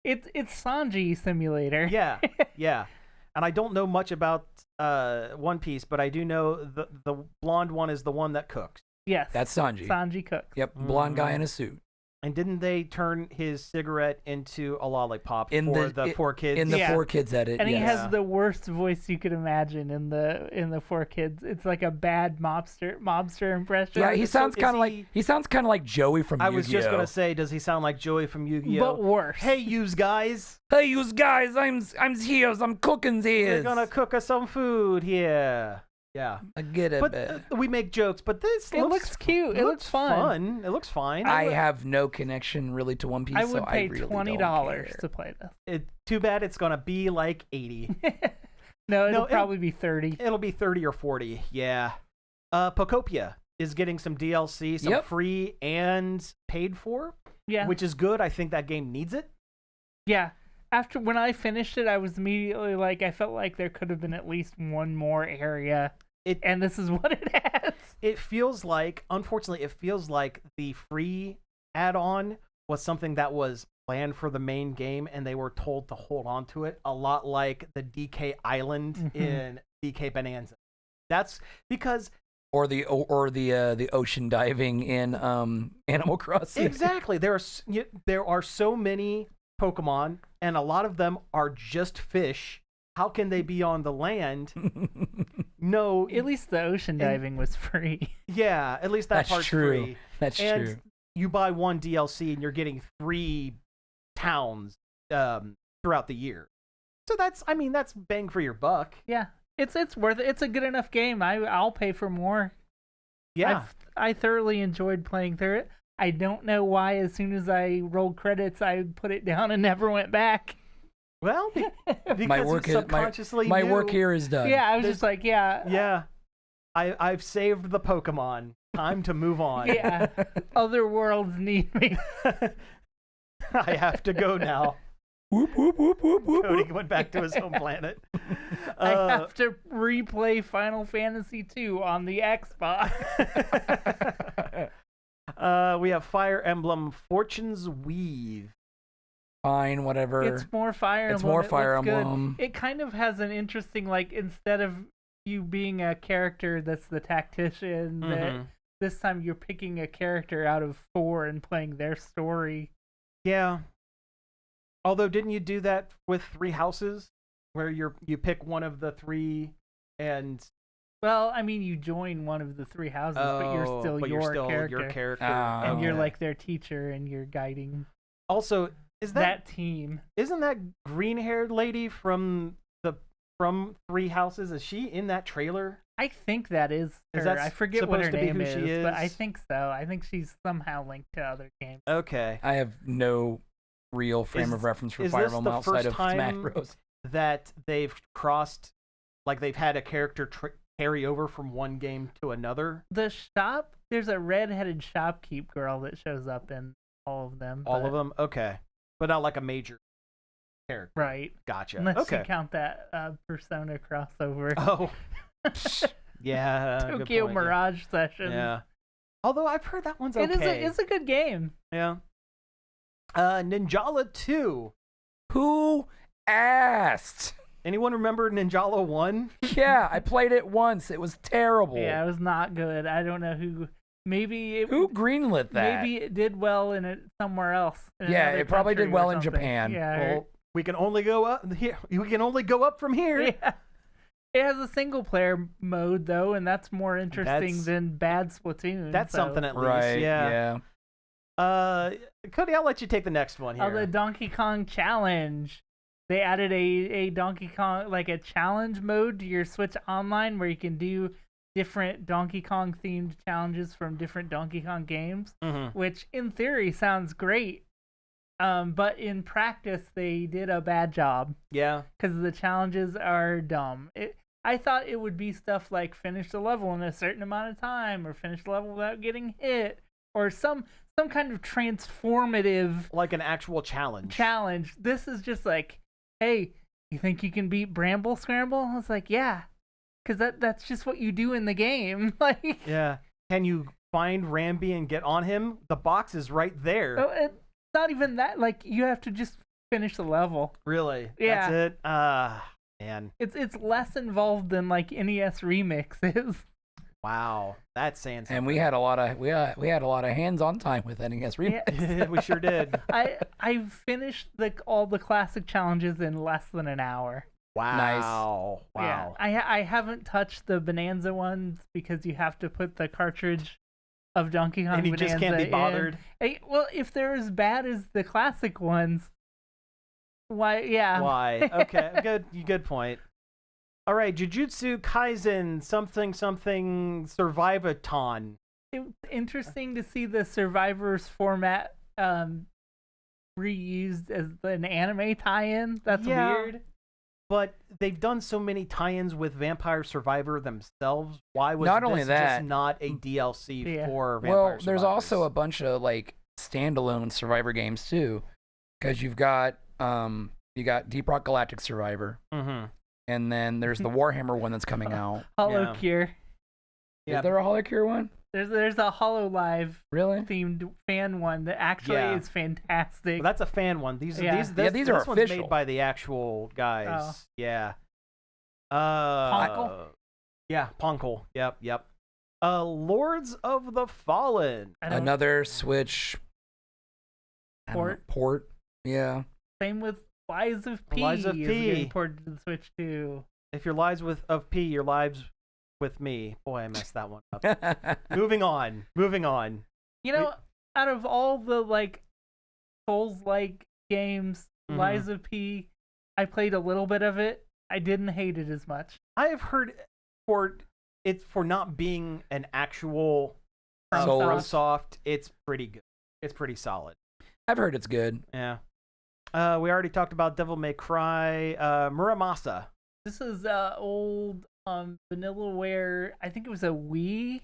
it's Sanji Simulator. Yeah, yeah. And I don't know much about One Piece, but I do know the blonde one is the one that cooks. Yes. That's Sanji. Sanji cooks. Yep, blonde guy in a suit. And didn't they turn his cigarette into a lollipop In for the- the 4 kids? In the Yeah. 4 kids edit. And he yes. has the worst voice you could imagine in the 4 kids. It's like a bad mobster impression. Yeah, he So sounds is kind of he- like sounds kind of like Joey from I Yu-Gi-Oh. was just gonna say, does he sound like Joey from Yu-Gi-Oh? but worse. Hey, yous guys, Hey, you guys, I'm here. I'm cooking we're this. gonna cook us some food here. Yeah, I get it. but we make jokes, but this It looks cute. It looks fun. It looks fine. I have no connection really to One Piece. I would so pay I really $20 don't care. to play this. Too bad it's gonna be like 80. No, it'll it'll- probably be 30. It'll be 30 or 40. Yeah. Pocopia is getting some DLC, some Yep. free and paid for, Yeah. which is good. I think that game needs it. Yeah. After when I finished it, I was immediately like, I felt like there could have been at least one more area. And this is what it has. It feels like, unfortunately, the free add-on was something that was planned for the main game, and they were told to hold on to it. A lot like the DK Island in DK Bonanza. That's because Or the ocean diving in Animal Crossing. exactly there are so many Pokemon, and a lot of them are just fish. How can they be on the land? No, At least the ocean diving was free. yeah, at least that That's part's true. free. That's And true. you buy one DLC and you're getting 3 towns throughout the year. So that's bang for your buck. Yeah. It's worth it. It's a good enough game. I'll pay for more. Yeah. I thoroughly enjoyed playing through it. I don't know why as soon as I rolled credits, I put it down and never went back. Well, because My you work subconsciously my knew. work here is done. Yeah, I was There's- just like, yeah. Yeah. I've saved the Pokemon. Time to move on. Yeah. Other worlds need me. I have to go now. Whoop whoop whoop whoop whoop. Cody went back to his home planet. I have to replay Final Fantasy II on the Xbox. We have Fire Emblem Fortune's Weave. Fine, whatever. It's more Fire Emblem. It's more It Fire looks good. Emblem. It kind of has an interesting, like, instead of you being a character that's the tactician, that this time you're picking a character out of 4 and playing their story. Yeah. Although, didn't you do that with 3 Houses, where you pick one of the 3 and Well, I mean, you join one of the 3 houses, but you're still your character. And you're okay. like their teacher, and you're guiding Also, is that team. isn't that green-haired lady from 3 Houses? Is she in that trailer? I think that is her. that I forget what her supposed to be name who is, she but I is? think so. I think she's somehow linked to other games. Okay. I have no real frame of reference for is Fire this Emblem the outside first of Smash time Bros. that they've crossed, like they've had a character carry over from one game to another? The shop, there's a red-headed shopkeep girl that shows up in all of them. All of them? Okay. But not like a major character. Right. Gotcha. Unless okay. you count that Persona crossover. Oh. Yeah. good Tokyo point, Mirage Session. Yeah. Although I've heard that one's okay. It's a good game. Yeah. Ninjala 2. Who asked? Anyone remember Ninjala 1? Yeah, I played it once. It was terrible. Yeah, it was not good. I don't know who. Maybe it, Who greenlit that? Maybe it did well in it somewhere else. in Yeah, another it probably country did or well in something. Japan. Yeah. Well, we can only go up here. We can only go up from here. Yeah. It has a single player mode though, and that's more interesting than bad Splatoon. That's so. something at least. Right, Yeah. Cody, I'll let you take the next one here. Oh, the Donkey Kong Challenge. They added a Donkey Kong, like a challenge mode to your Switch Online where you can do different Donkey Kong themed challenges from different Donkey Kong games, which in theory sounds great. But in practice, they did a bad job. Yeah. Because the challenges are dumb. I thought it would be stuff like finish the level in a certain amount of time, or finish the level without getting hit, or some kind of transformative, like an actual challenge. This is just like, hey, you think you can beat Bramble Scramble? I was like, yeah, because that's just what you do in the game. Like, yeah. Can you find Rambi and get on him? The box is right there. Oh, it's not even that. Like, you have to just finish the level. Really? Yeah. That's it? Man. It's less involved than like NES Remix is. Wow. That's saying something. And we had a lot of hands-on time with NES Remix. Yeah. We sure did. I finished all the classic challenges in less than an hour. Wow. Nice. Wow. Yeah. I haven't touched the Bonanza ones because you have to put the cartridge of Donkey Kong And you Bonanza just can't be bothered. Well, if they're as bad as the classic ones, why? Yeah. Why? Okay. Good point. All right. Jujutsu Kaisen something Survivathon. It's interesting to see the Survivors format reused as an anime tie-in. That's weird. But they've done so many tie-ins with Vampire Survivor themselves. Why was Not only this that- just not a DLC for Vampire Well, Survivors? there's also a bunch of like standalone Survivor games too, because you've got Deep Rock Galactic Survivor, and then there's the Warhammer one that's coming out. Hollow Cure. Yeah. Is there a Holocure one? There's a HoloLive Really? themed fan one that actually is fantastic. Well, that's a fan one. These these are this one's official. made by the actual guys. Oh. Yeah. Ponkel? Yeah, Ponkel. Yep. Lords of the Fallen. Another Switch port. Yeah. Same with Lies of P. Lies of is P. getting ported to the Switch too. If your lives of P, your lives with me. Boy, I messed that one up. Moving on. You know, out of all the like Souls-like games, Lies of P, I played a little bit of it. I didn't hate it as much. I have heard for not being an actual FromSoft, it's pretty good. It's pretty solid. I've heard it's good. Yeah. We already talked about Devil May Cry. Muramasa. This is old Vanillaware. I think it was a Wii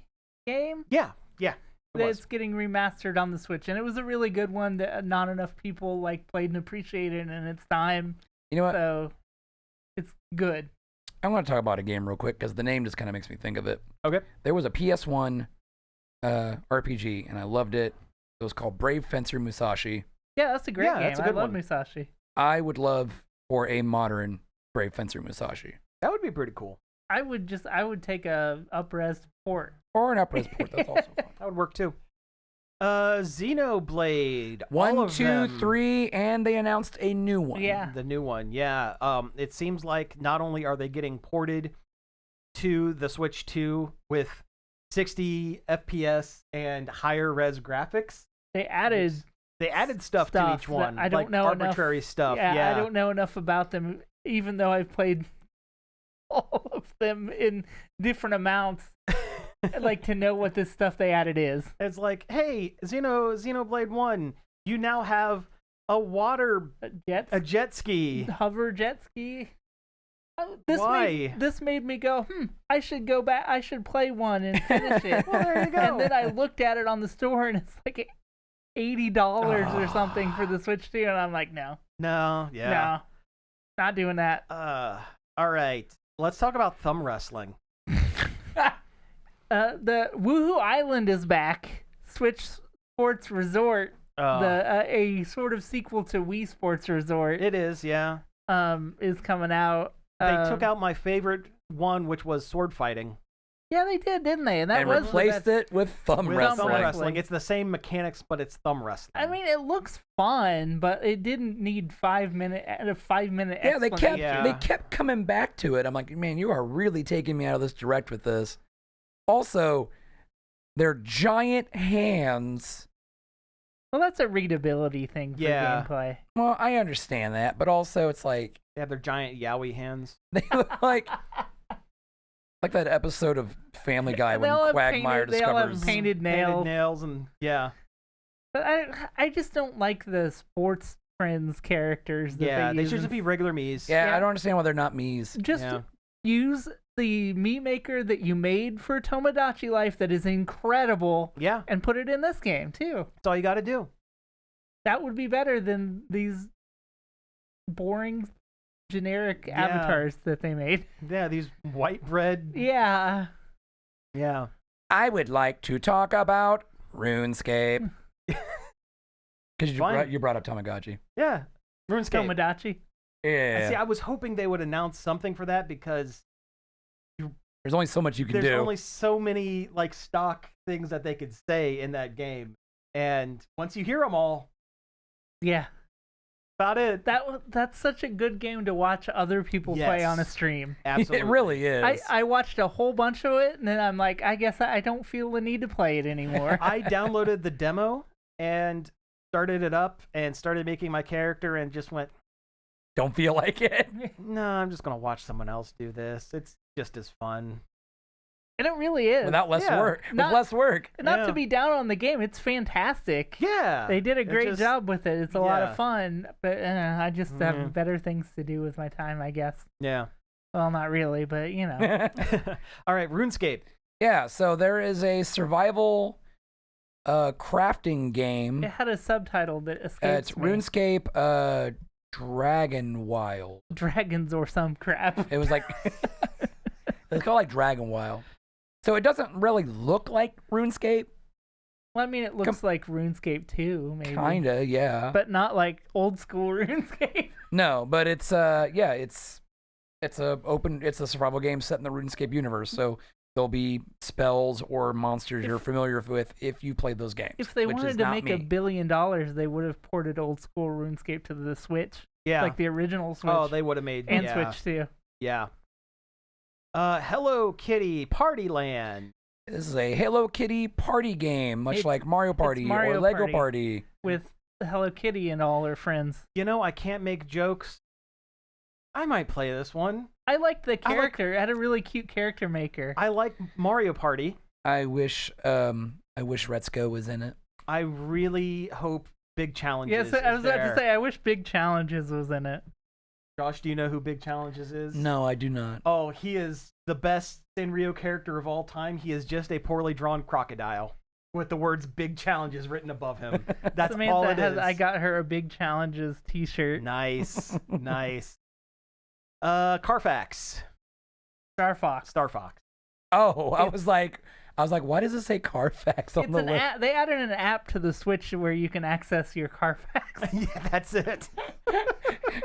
game. Yeah. It's getting remastered on the Switch, and it was a really good one that not enough people like played and appreciated in its time. You know what? So it's good. I want to talk about a game real quick because the name just kind of makes me think of it. Okay. There was a PS1 RPG, and I loved it. It was called Brave Fencer Musashi. Yeah, that's a great game. That's a good I love one. Musashi. I would love for a modern Brave Fencer Musashi. That would be pretty cool. I would take a up-res port. Or an up-res port. That's also fun. That would work too. Xenoblade. all 1, of 2, them. 3, and they announced a new one. Yeah. The new one, yeah. It seems like not only are they getting ported to the Switch 2 with 60 FPS and higher res graphics, They added stuff to each that one. I don't like know arbitrary enough. stuff. Yeah, I don't know enough about them, even though I've played all of them in different amounts, like to know what this stuff they added is. It's like, hey, Xenoblade 1, you now have a jet ski. Hover jet ski. Why? This made me go, I should go back. I should play one and finish it. Well, there you go. And then I looked at it on the store, and it's like $80 or something for the Switch 2, and I'm like, no, No, not doing that. All right. Let's talk about thumb wrestling. The Woohoo Island is back. Switch Sports Resort, a sort of sequel to Wii Sports Resort. It is, yeah. Is coming out. They took out my favorite one, which was sword fighting. Yeah, they did, didn't they? And that was replaced it with thumb wrestling. Thumb wrestling. It's the same mechanics, but it's thumb wrestling. I mean, it looks fun, but it didn't need a 5 minute Yeah, explanation. they kept coming back to it. I'm like, man, you are really taking me out of this direct with this. Also, their giant hands. Well, that's a readability thing for gameplay. Well, I understand that, but also it's like They have their giant yaoi hands. they look like that episode of Family Guy when Quagmire They all have discovers painted nails. nails and But I just don't like the sports friends characters. That they should just be regular Mii's. Yeah, I don't understand why they're not Mii's. Just use the Mii Maker that you made for Tomodachi Life that is incredible. Yeah, and put it in this game too. that's all you got to do. That would be better than these boring, generic avatars that they made. Yeah, these white bread. Yeah. Yeah. I would like to talk about RuneScape. Because you brought up Tamagotchi. Yeah. RuneScape. Tomodachi. Yeah. See, I was hoping they would announce something for that because there's only so much you can do. There's only so many like stock things that they could say in that game, and once you hear them all, yeah, about it. That's such a good game to watch other people play on a stream. Absolutely, it really is. I watched a whole bunch of it, and then I'm like, I guess I don't feel the need to play it anymore. I downloaded the demo and started it up and started making my character, and just went, don't feel like it. no, I'm just gonna watch someone else do this. It's just as fun. And it really is. Without less work. With less work. Not to be down on the game. It's fantastic. Yeah. They did a great job with it. It's a lot of fun. But I just Mm-hmm. have better things to do with my time, I guess. Yeah. Well, not really, but you know. All right, RuneScape. Yeah, so there is a survival crafting game. It had a subtitle that escapes It's me. RuneScape Dragon Wild. Dragons or some crap. It was like it's called like Dragon Wild. So it doesn't really look like RuneScape. Well, I mean, it looks like RuneScape 2, maybe. Kinda, yeah. But not like old school RuneScape. No, but it's it's a survival game set in the RuneScape universe. So there'll be spells or monsters you're familiar with if you played those games. If they wanted to make $1 billion, they would have ported old school RuneScape to the Switch. Yeah. Like the original Switch. Oh, they would have made and Switch too. Yeah. Hello Kitty Party Land. This is a Hello Kitty party game, much like Mario Party Mario or Lego Party. Party. With Hello Kitty and all her friends. You know, I can't make jokes. I might play this one. I liked the character. It had a really cute character maker. I like Mario Party. I wish Retzko was in it. I really hope Big Challenges Yes, I was is about there. to say, I wish Big Challenges was in it. Josh, do you know who Big Challenges is? No, I do not. Oh, he is the best Sanrio character of all time. He is just a poorly drawn crocodile with the words Big Challenges written above him. That's Samantha all it is. I got her a Big Challenges t-shirt. Nice. Nice. Carfax. Star Fox. Star Fox. Oh, I was like, why does it say Carfax on It's the an list? app. They added an app to the Switch where you can access your Carfax. Yeah, that's it.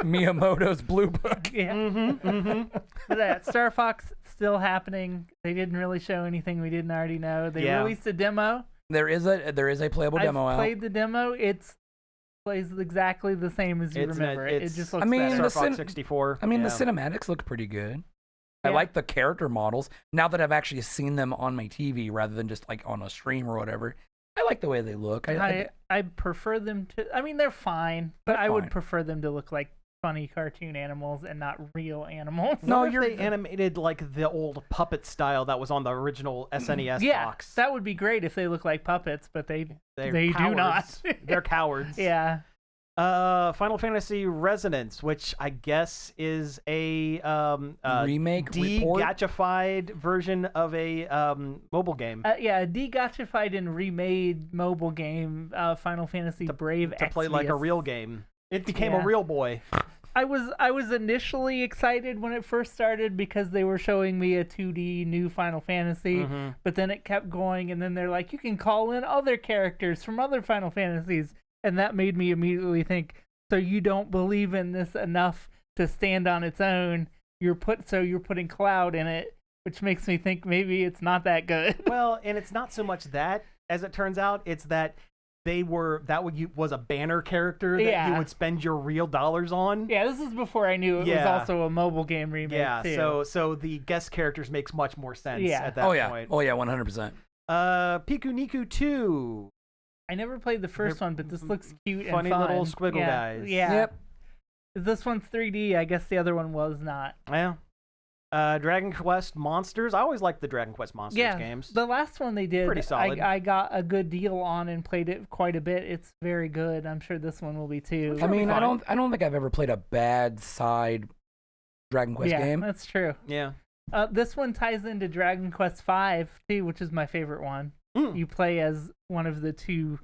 Miyamoto's Blue Book. Yeah. Mm-hmm. But Star Fox still happening. They didn't really show anything we didn't already know. They Yeah. released a demo. There is a playable demo I've out. played the demo. It's plays exactly the same as you remember. It just looks better. Star Fox 64. The yeah. cinematics look pretty good. I Yeah. like the character models. Now that I've actually seen them on my TV rather than just like on a stream or whatever, I like the way they look. I prefer them to. I mean, they're fine, but They're I would fine. prefer them to look like funny cartoon animals and not real animals. No, What if they animated like the old puppet style that was on the original SNES Yeah, box. that would be great if they look like puppets, but they They're do not. cowards. They're cowards. Yeah. Final Fantasy Resonance, which I guess is a Remake report? de-gachified version of a mobile game Yeah, a de-gachified and remade mobile game, Final Fantasy Brave to play like a Exvius. real game. It became Yeah. a real boy. I was initially excited when it first started because they were showing me a 2D new Final Fantasy, Mhm. but then it kept going, and then they're like, you can call in other characters from other Final Fantasies, and that made me immediately think, so you don't believe in this enough to stand on its own. You're putting Cloud in it, which makes me think maybe it's not that good. Well, and it's not so much that, as it turns out, it's that was a banner character that Yeah. you would spend your real dollars on. Yeah, this is before I knew it was Yeah. also a mobile game remake Yeah, too. so the guest characters makes much more sense Yeah. at that Oh yeah. point. Oh yeah. 100%. Piku Niku 2. I never played the first They're one, but this looks cute funny and fun. little squiggle Yeah, guys. Yeah. Yep. This one's 3D. I guess the other one was not. Yeah. Dragon Quest Monsters. I always liked the Dragon Quest Monsters Yeah, games. the last one they did, Pretty solid. I got a good deal on and played it quite a bit. It's very good. I'm sure this one will be too. I mean, fine. I don't think I've ever played a bad side Dragon Quest yeah, game. that's true. Yeah. This one ties into Dragon Quest V too, which is my favorite one. Mm. You play as one of the two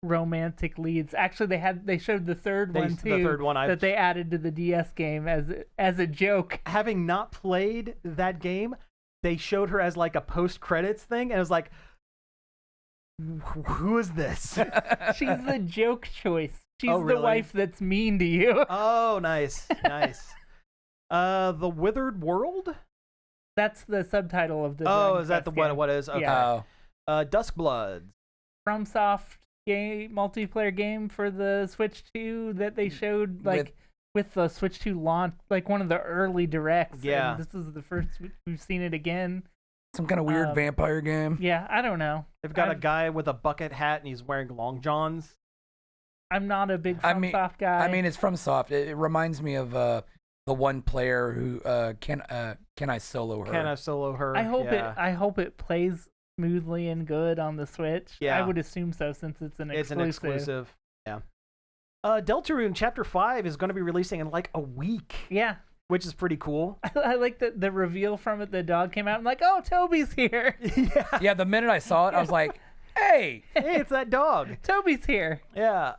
romantic leads. Actually, they showed the third one too. The third one that they added to the DS game as a joke. having not played that game, they showed her as like a post-credits thing, and it was like, who is this? She's the joke choice. She's Oh, really? the wife that's mean to you. Oh, nice, nice. The Withered World? That's the subtitle of the. Oh, Dragon is that Quest the game. what it is? Okay. Yeah. Oh. Duskbloods. FromSoft game multiplayer game for the Switch 2 that they showed with the Switch 2 launch, like one of the early directs. Yeah. And this is the first we've seen it again. Some kind of weird vampire game. Yeah, I don't know. They've got a guy with a bucket hat and he's wearing long johns. I'm not a big FromSoft guy. I mean, it's from Soft. It reminds me of the one player who can I solo her? Can I solo her? I hope it plays smoothly and good on the Switch. Yeah. I would assume so since it's an It's exclusive. an exclusive. Yeah. Deltarune Chapter 5 is going to be releasing in like a week, Yeah. which is pretty cool. I like the reveal from it. The dog came out. I'm like, oh, Toby's here. Yeah. Yeah, the minute I saw it, I was like, hey. Hey, it's that dog. Toby's here. Yeah.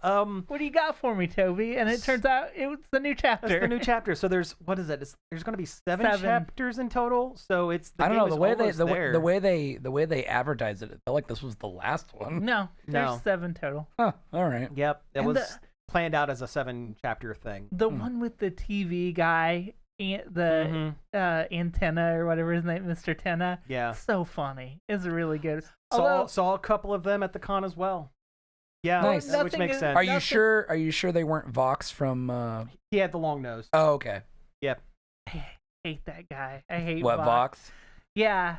What do you got for me, Toby? And it turns out it was the new chapter. That's the new chapter. So there's what is it? There's going to be seven chapters in total. So it's I don't know game the is way they almost there. the way they advertised it. It felt like this was the last one. No, there's No. 7 total. Huh, all right. Yep, it And was planned out as a 7-chapter thing. The one with the TV guy, the antenna or whatever his name, Mr. Tenna. Yeah. So funny. It's really good. Saw a couple of them at the con as well. Yeah, Nice. which Nothing makes is- sense. Are you Nothing- Are you sure they weren't Vox from? He had the long nose. Oh, okay. Yep. I hate that guy. I hate What Vox? Yeah.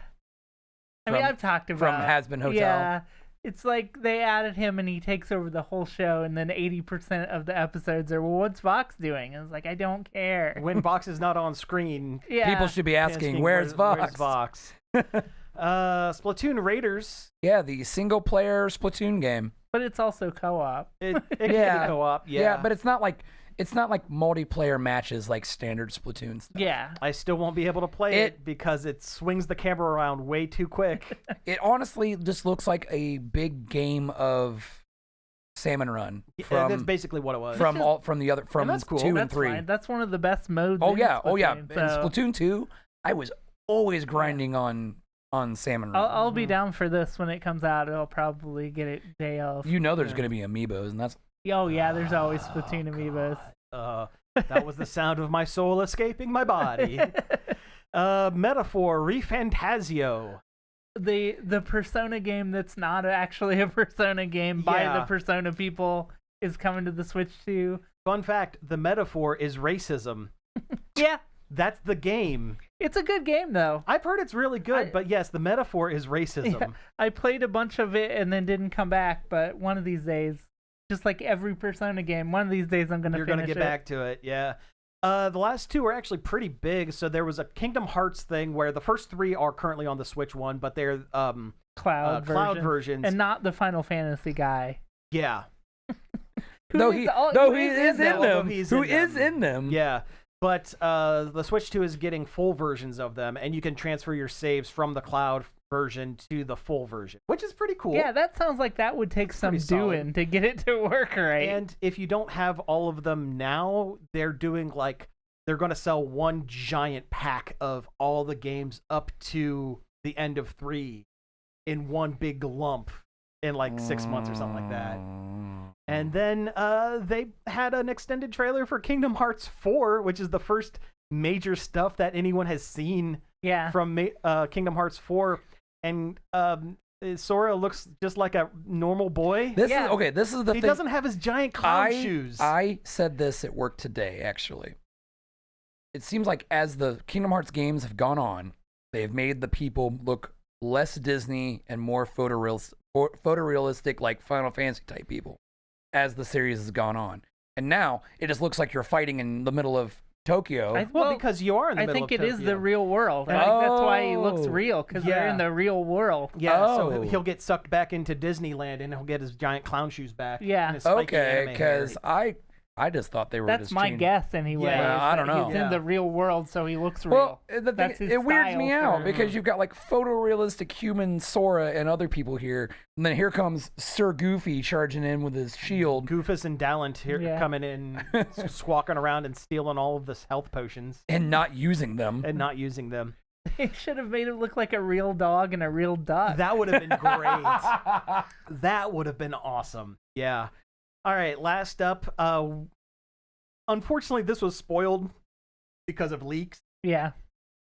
I mean, From- I've talked From about Has Been Hotel. Yeah. It's like they added him and he takes over the whole show, and then 80% of the episodes are, well, what's Vox doing? And it's like, I don't care. When Vox is not on screen, Yeah. People should be asking, where's Vox? Vox? Splatoon Raiders. Yeah, the single player Splatoon game. But it's also co-op. It can Yeah. be co-op. Yeah. But it's not like multiplayer matches like standard Splatoon stuff. Yeah. I still won't be able to play it because it swings the camera around way too quick. It honestly just looks like a big game of Salmon Run That's basically what it was. from the other from that's cool. 2 and That's 3. fine. That's one of the best modes. Oh in yeah, Splatoon, In so Splatoon 2, I was always grinding on Salmon Run. I'll be down for this when it comes out. I'll probably get it day of. You know there's going to be amiibos, and that's Oh yeah, there's always Splatoon amiibos. That was the sound of my soul escaping my body. Metaphor Refantasio. The Persona game that's not actually a Persona game by the Yeah. Persona people is coming to the Switch too. Fun fact: the metaphor is racism. Yeah, That's the game. it's a good game though. I've heard it's really good, I- but yes, the metaphor is racism. Yeah, I played a bunch of it and then didn't come back, but one of these days Just like every Persona game. One of these days I'm going to finish it. You're going to get back to it, yeah. The last two are actually pretty big. So there was a Kingdom Hearts thing where the first three are currently on the Switch one, but they're cloud versions. And not the Final Fantasy guy. Yeah. Who is in them. Yeah. But the Switch 2 is getting full versions of them, and you can transfer your saves from the cloud version to the full version, which is pretty cool. Yeah, that sounds like that would take some doing to get it to work right. And if you don't have all of them now, they're doing they're going to sell one giant pack of all the games up to the end of 3 in one big lump in 6 months or something like that. And then they had an extended trailer for Kingdom Hearts 4, which is the first major stuff that anyone has seen from Kingdom Hearts 4. And Sora looks just like a normal boy. This is the thing. He doesn't have his giant clown shoes. I said this at work today, actually. It seems like as the Kingdom Hearts games have gone on, they have made the people look less Disney and more photorealistic, like Final Fantasy type people, as the series has gone on. And now it just looks like you're fighting in the middle of Tokyo. Because you are in the middle of Tokyo. I think it is the real world. I think that's why he looks real, because they're in the real world. Yeah, so he'll get sucked back into Disneyland and he'll get his giant clown shoes back. Yeah. Okay, because I just thought they were That's my guess anyway. Yeah, I don't know. He's in the real world, so he looks real. Well, it weirds me out because you've got photorealistic human Sora and other people here, and then here comes Sir Goofy charging in with his shield. Goofus and Dallant here coming in, squawking around and stealing all of this health potions. And not using them. They should have made him look like a real dog and a real duck. That would have been great. That would have been awesome. Yeah. All right, last up. Unfortunately, this was spoiled because of leaks. Yeah.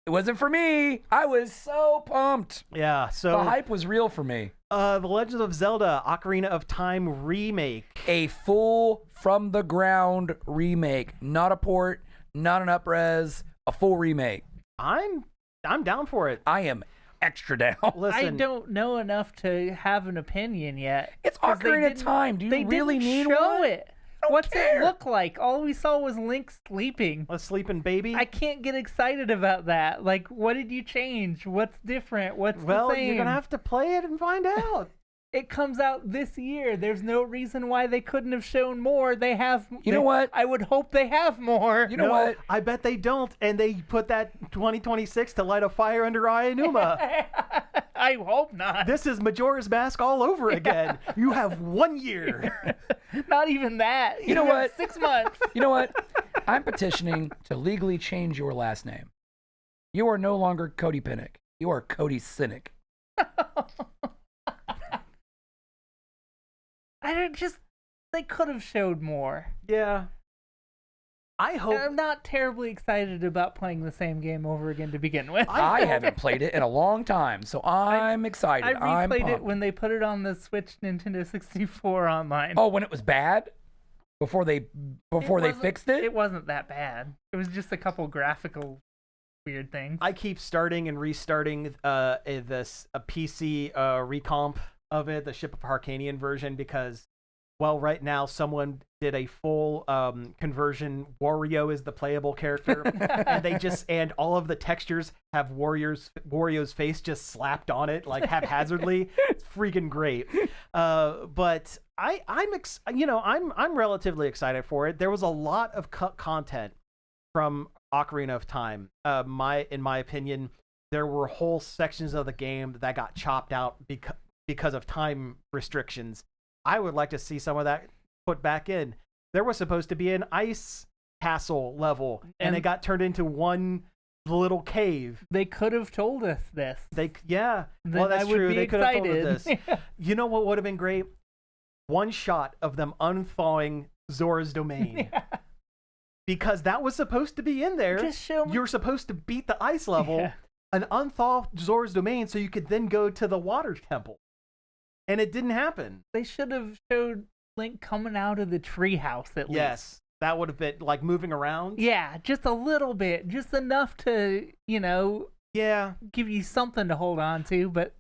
It wasn't for me. I was so pumped. Yeah, so the hype was real for me. The Legend of Zelda Ocarina of Time remake. A full from the ground remake. Not a port, not an up-res, a full remake. I'm down for it. I am extra down. Listen, I don't know enough to have an opinion yet. It's Ocarina of Time. Do you really need show one? it? What's it look like? All we saw was Link sleeping. A sleeping baby? I can't get excited about that. What did you change? What's different? What's the same? Well, you're going to have to play it and find out. It comes out this year. There's no reason why they couldn't have shown more. They have. You know what? I would hope they have more. You know what? I bet they don't. And they put that 2026 to light a fire under Ayanuma. I hope not. This is Majora's Mask all over again. You have 1 year. Not even that. You know what? 6 months. You know what? I'm petitioning to legally change your last name. You are no longer Cody Pinnick. You are Cody Cynic. They could have showed more. Yeah. I hope. I'm not terribly excited about playing the same game over again to begin with. I haven't played it in a long time, so I'm excited. I replayed it when they put it on the Switch Nintendo 64 online. Oh, when it was bad? Before they fixed it? It wasn't that bad. It was just a couple graphical weird things. I keep starting and restarting a PC recomp of it, the Ship of Harkanian version, because right now someone did a full conversion. Wario is the playable character, and all of the textures have Wario's face just slapped on it haphazardly. It's freaking great. But I'm relatively excited for it. There was a lot of content from Ocarina of Time. In my opinion, there were whole sections of the game that got chopped out because of time restrictions. I would like to see some of that put back in. There was supposed to be an ice castle level, and it got turned into one little cave. They could have told us this. Well, that's true. They could have told us this. You know what would have been great? One shot of them unthawing Zora's domain. Yeah. Because that was supposed to be in there. Just show me. You're supposed to beat the ice level and unthaw Zora's domain so you could then go to the water temple. And it didn't happen. They should have showed Link coming out of the treehouse at least. Yes, that would have been moving around. Yeah, just a little bit, just enough to, give you something to hold on to. But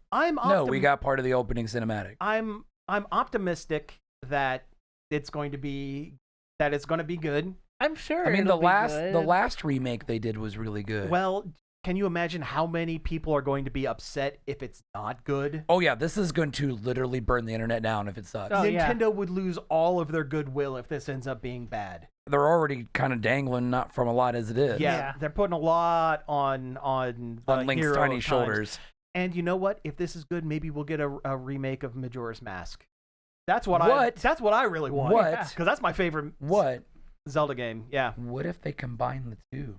we got part of the opening cinematic. I'm optimistic that it's going to be good. I'm sure. I mean, it'll be the good. last remake they did was really good. Well, can you imagine how many people are going to be upset if it's not good? Oh yeah, this is going to literally burn the internet down if it sucks. Oh, yeah. Nintendo would lose all of their goodwill if this ends up being bad. They're already kind of dangling not from a lot as it is. Yeah, Yeah. they're putting a lot on On Link's Hero tiny of Times. shoulders. And you know what? If this is good, maybe we'll get a remake of Majora's Mask. That's what What? That's what I really want. What? Because that's my favorite What? Zelda game. Yeah, What if they combine the two?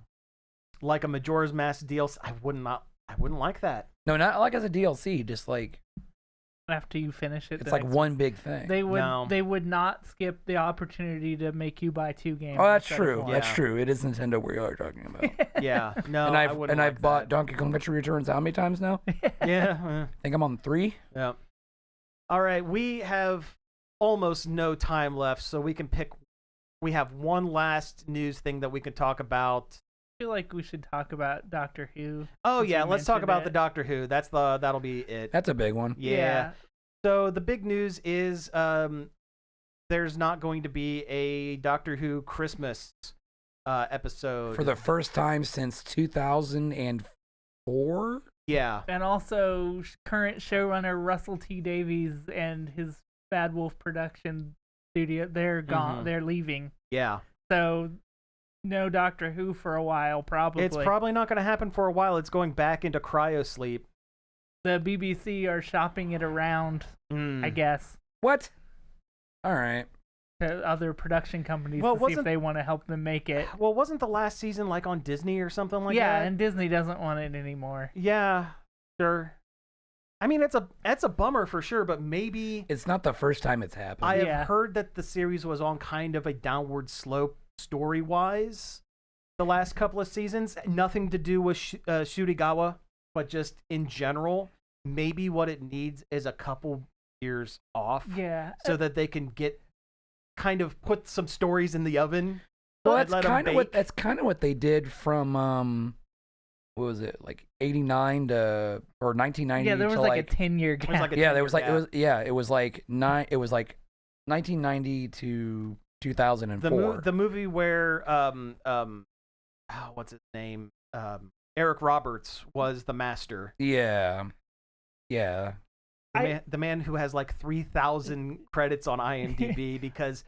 like a Majora's Mask DLC. I wouldn't like that. No, not like as a DLC. Just like After you finish it, it's the like next- one big thing. They would. No. They would not skip the opportunity to make you buy 2 games. Oh, that's instead of true. one. That's Yeah. true. It is Nintendo we are talking about. Yeah, no, and I I've wouldn't like bought that. Donkey Kong Country Returns how many times now? I Yeah, think I'm on 3. yeah. All right, we have almost no time left, so we can pick. We have one last news thing that we can talk about. I feel like we should talk about Doctor Who. Oh since yeah, you let's talk mentioned about it. the Doctor Who. That'll be it. That's a big one. Yeah. So the big news is there's not going to be a Doctor Who Christmas episode For the first time since 2004. Yeah. And also, current showrunner Russell T Davies and his Bad Wolf production studio, they're gone. Mhm. They're leaving. Yeah. So, no Doctor Who for a while, probably. It's probably not going to happen for a while. It's going back into cryo sleep. The BBC are shopping it around, Mm. I guess, What? All right. to other production companies Well, to see if wasn't- they want to help them make it. Well, wasn't the last season like on Disney or something like Yeah, that? and Disney doesn't want it anymore. Yeah, sure. I mean, it's a bummer for sure, but maybe It's not the first time it's happened. I have Yeah. heard that the series was on kind of a downward slope story-wise the last couple of seasons. Nothing to do with Shurigawa, but just in general. Maybe what it needs is a couple years off Yeah. so that they can get kind of put some stories in the oven. Well, and that's let 'em kind of what bake. that's kind of what they did from what was it, like 89 to or 1990 Yeah, there was to like a 10-year It was gap. like a yeah, there 10-year was like gap. it was like 1990 to 2004. The movie where what's his name? Eric Roberts was the master. Yeah. The man who has like 3,000 credits on IMDb because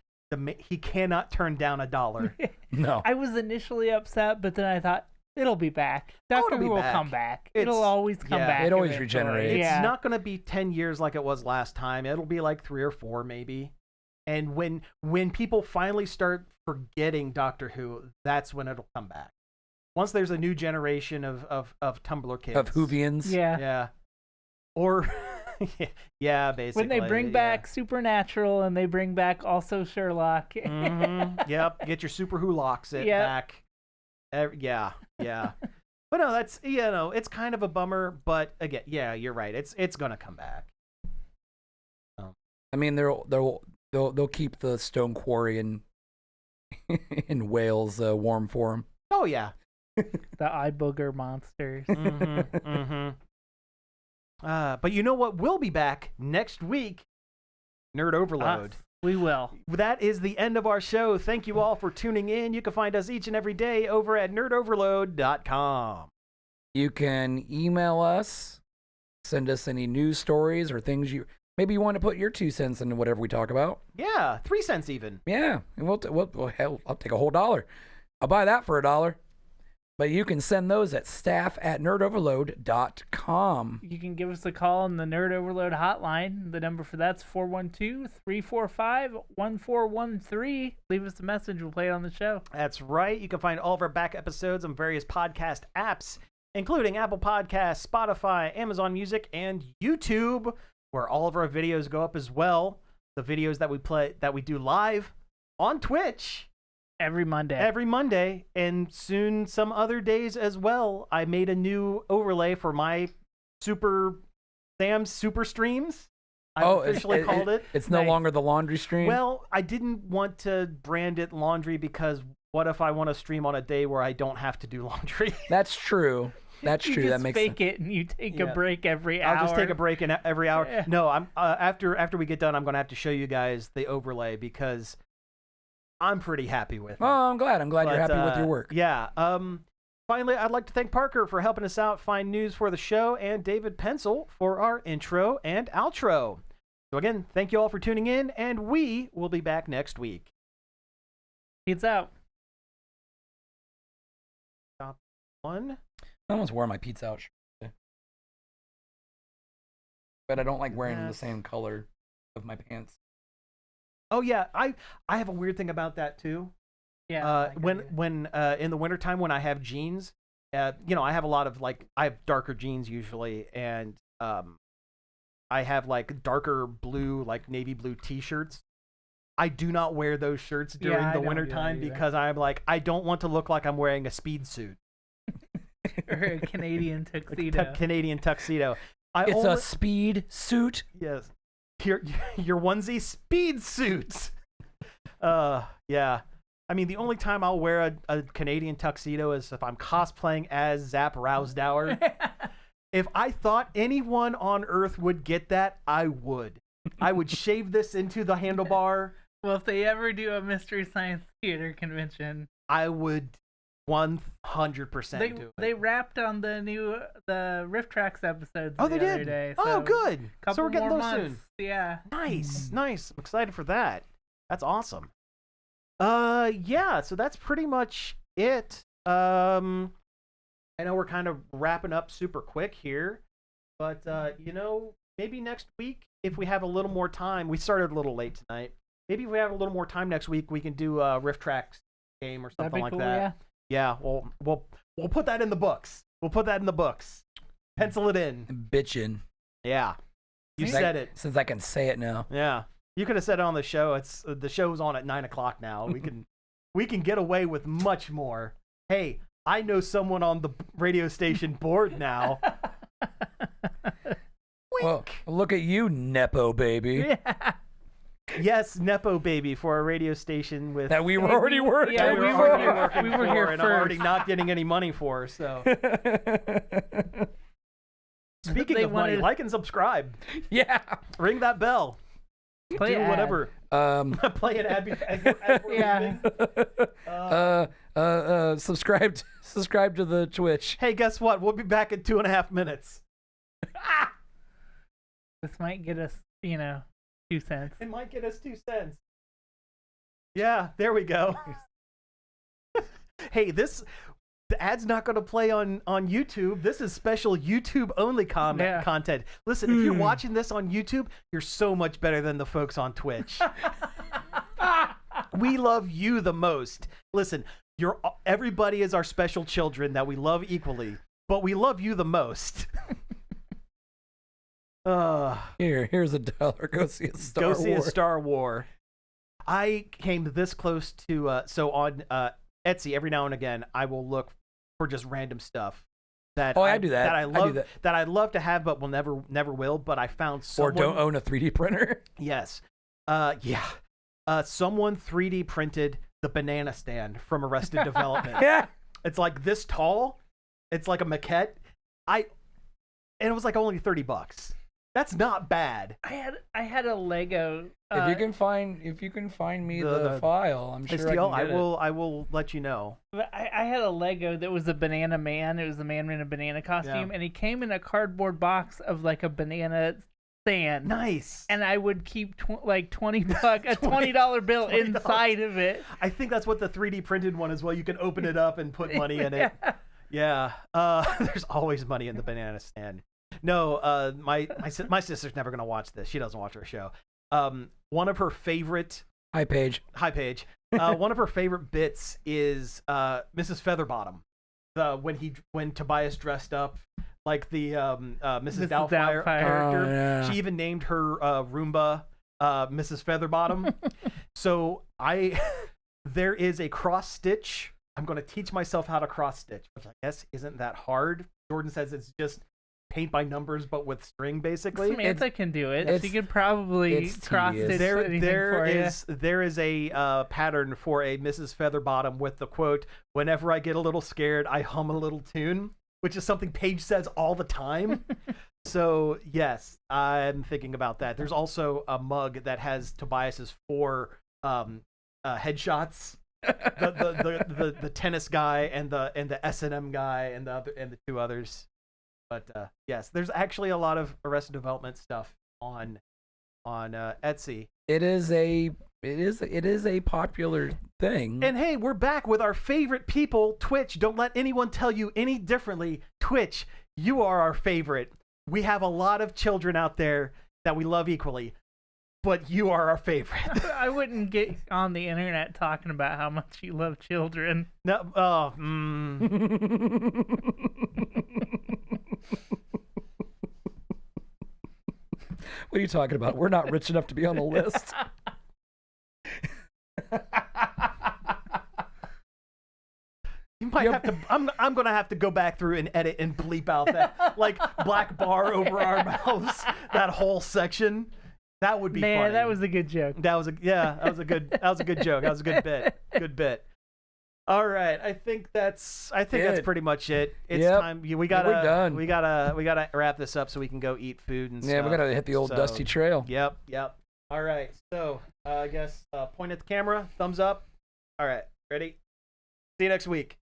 he cannot turn down $1. No. I was initially upset, but then I thought, it'll be back. Oh, Doctor it'll be Who will back. come back. It's- It'll always come yeah. back. It always eventually. regenerates. It's Yeah. not going to be 10 years like it was last time. It'll be like 3 or 4 maybe. And when people finally start forgetting Doctor Who, that's when it'll come back. Once there's a new generation of Tumblr kids. Of Whovians. Yeah. Yeah. Or yeah, basically. When they bring yeah. back Supernatural and they bring back also Sherlock. Mhm. Yep. Get your Super Who locks it Yep. back. Yeah. But no, that's it's kind of a bummer. But again, yeah, you're right. It's gonna come back. I mean, they'll keep the Stone Quarry in in Wales warm for them. Oh yeah. The eye booger monsters. Mm-hmm. But you know what will be back next week? Nerd Overload. Us. We will. That is the end of our show. Thank you all for tuning in. You can find us each and every day over at nerdoverload.com. You can email us, send us any news stories or things maybe you want to put your 2 cents into whatever we talk about. Yeah, 3 cents even. Yeah, and hell, I'll take a whole $1. I'll buy that for $1. But you can send those at staff@nerdoverload.com. You can give us a call on the Nerd Overload hotline. The number for that's 412-345-1413. Leave us a message. We'll play it on the show. That's right. You can find all of our back episodes on various podcast apps, including Apple Podcasts, Spotify, Amazon Music, and YouTube, where all of our videos go up as well. The videos that we do live on Twitch Every Monday. every Monday, and soon some other days as well. I made a new overlay for my Sam's Super Streams. I officially called it. It's no Nice. longer the laundry stream. Well, I didn't want to brand it laundry because what if I want to stream on a day where I don't have to do laundry? That's true. That's You true. just That makes fake sense. it and you take a Yeah. break every hour. I'll just take a break in every hour. Yeah. No, I'm after we get done, I'm gonna have to show you guys the overlay because I'm pretty happy with it. Oh, I'm glad. I'm glad you're But, happy with your work. Yeah. Finally, I'd like to thank Parker for helping us out find news for the show, and David Pencil for our intro and outro. So again, thank you all for tuning in, and we will be back next week. Peace out. Stop one. I almost wore my pizza out shirt today. But I don't like wearing the Yes. same color of my pants. Oh yeah, I have a weird thing about that too. Yeah. When in the wintertime when I have jeans, I have a lot of I have darker jeans usually, and I have darker blue, navy blue t-shirts. I do not wear those shirts during I the don't do wintertime that either. because I'm I don't want to look like I'm wearing a speed suit. or a Canadian tuxedo. Canadian tuxedo. It's a speed suit. Yes. Your onesie speed suits. Yeah. I mean, the only time I'll wear a Canadian tuxedo is if I'm cosplaying as Zap Rousdower. If I thought anyone on Earth would get that, I would. I would shave this into the handlebar. Well, if they ever do a Mystery Science Theater convention, I would 100% they do it. they wrapped on the Rift Tracks episodes. Oh, the they other did. Day, Oh, so good. Couple So we're getting more those soon. months. Yeah. Nice. I'm excited for that. That's awesome. Yeah, so that's pretty much it. I know we're kind of wrapping up super quick here, but maybe next week if we have a little more time. We started a little late tonight. Maybe if we have a little more time next week, we can do a Rift Tracks game or That'd something be like cool, that. Yeah, we'll put that in the books. We'll put that in the books. Pencil it in. Bitchin'. Yeah. You Since said it. Since I can say it now. Yeah. You could have said it on the show. It's the show's on at 9:00 now. We can get away with much more. Hey, I know someone on the radio station board now. Well, look at you, Nepo baby. Yeah. Yes, Nepo baby for a radio station with That we were already working. Yeah, we we were were already here- working we were for, here and I'm already first. not getting any money for. So speaking They of money, wanted- like and subscribe. Yeah. Ring that bell. Play Do ad. whatever. Play an ad as we're Yeah. leaving. Subscribe to the Twitch. Hey, guess what? We'll be back in 2.5 minutes. This might get us, 2 cents. It might get us 2 cents. Yeah, there we go. Hey, the ad's not going to play on YouTube. This is special YouTube only Yeah. content. Listen, if you're watching this on YouTube, you're so much better than the folks on Twitch. We love you the most. Listen, everybody is our special children that we love equally, but we love you the most. Here's $1. Go see a Star Go Wars. see a Star War. I came this close to so on Etsy every now and again I will look for just random stuff that I do that. that I I do love that. that I'd love to have but will never will. But I found someone, Or don't own a 3D printer. yes, someone 3D printed the banana stand from Arrested Development. Yeah. It's like this tall. It's like a maquette. And it was like only $30. That's not bad. I had a Lego. If you can find me the file, I'm Hey, sure Steele, I can get it. I will let you know. I had a Lego that was a banana man. It was a man in a banana costume, Yeah. and he came in a cardboard box of like a banana stand. Nice. And I would keep $20, a $20 bill $20. inside of it. I think that's what the 3D printed one is. Well, you can open it up and put money in it. Yeah. There's always money in the banana stand. No, my sister's never gonna watch this. She doesn't watch our show. One of her favorite Hi, Paige. one of her favorite bits is Mrs. Featherbottom. When Tobias dressed up like the Mrs. Doubtfire character. Oh, yeah. She even named her Roomba Mrs. Featherbottom. So there is a cross stitch. I'm going to teach myself how to cross stitch, which I guess isn't that hard. Jordan says it's just paint by numbers, but with string, basically. Samantha can do it. it's- She could probably it's cross tedious. stitch anything for you. There is a pattern for a Mrs. Featherbottom with the quote, "Whenever I get a little scared, I hum a little tune." which is something Paige says all the time. So yes, I'm thinking about that. There's also a mug that has Tobias's 4 headshots. The tennis guy and the S&M guy and the 2 others. But yes, there's actually a lot of Arrested Development stuff on Etsy. It is a popular thing. And hey, we're back with our favorite people, Twitch. Don't let anyone tell you any differently. Twitch, you are our favorite. We have a lot of children out there that we love equally, but you are our favorite. I wouldn't get on the internet talking about how much you love children. No, What are you talking about? We're not rich enough to be on the list. You might have to. I'm gonna have to go back through and edit and bleep out that like black bar over our mouths. That whole section. That would be funny. That was a good joke. That was a good joke. That was a good bit. Good bit. All right, I think that's pretty much it. It's time. We're done. We gotta wrap this up so we can go eat food and stuff. Yeah, we gotta hit the old dusty trail. Yep. All right, so I guess point at the camera, thumbs up. All right, ready? See you next week.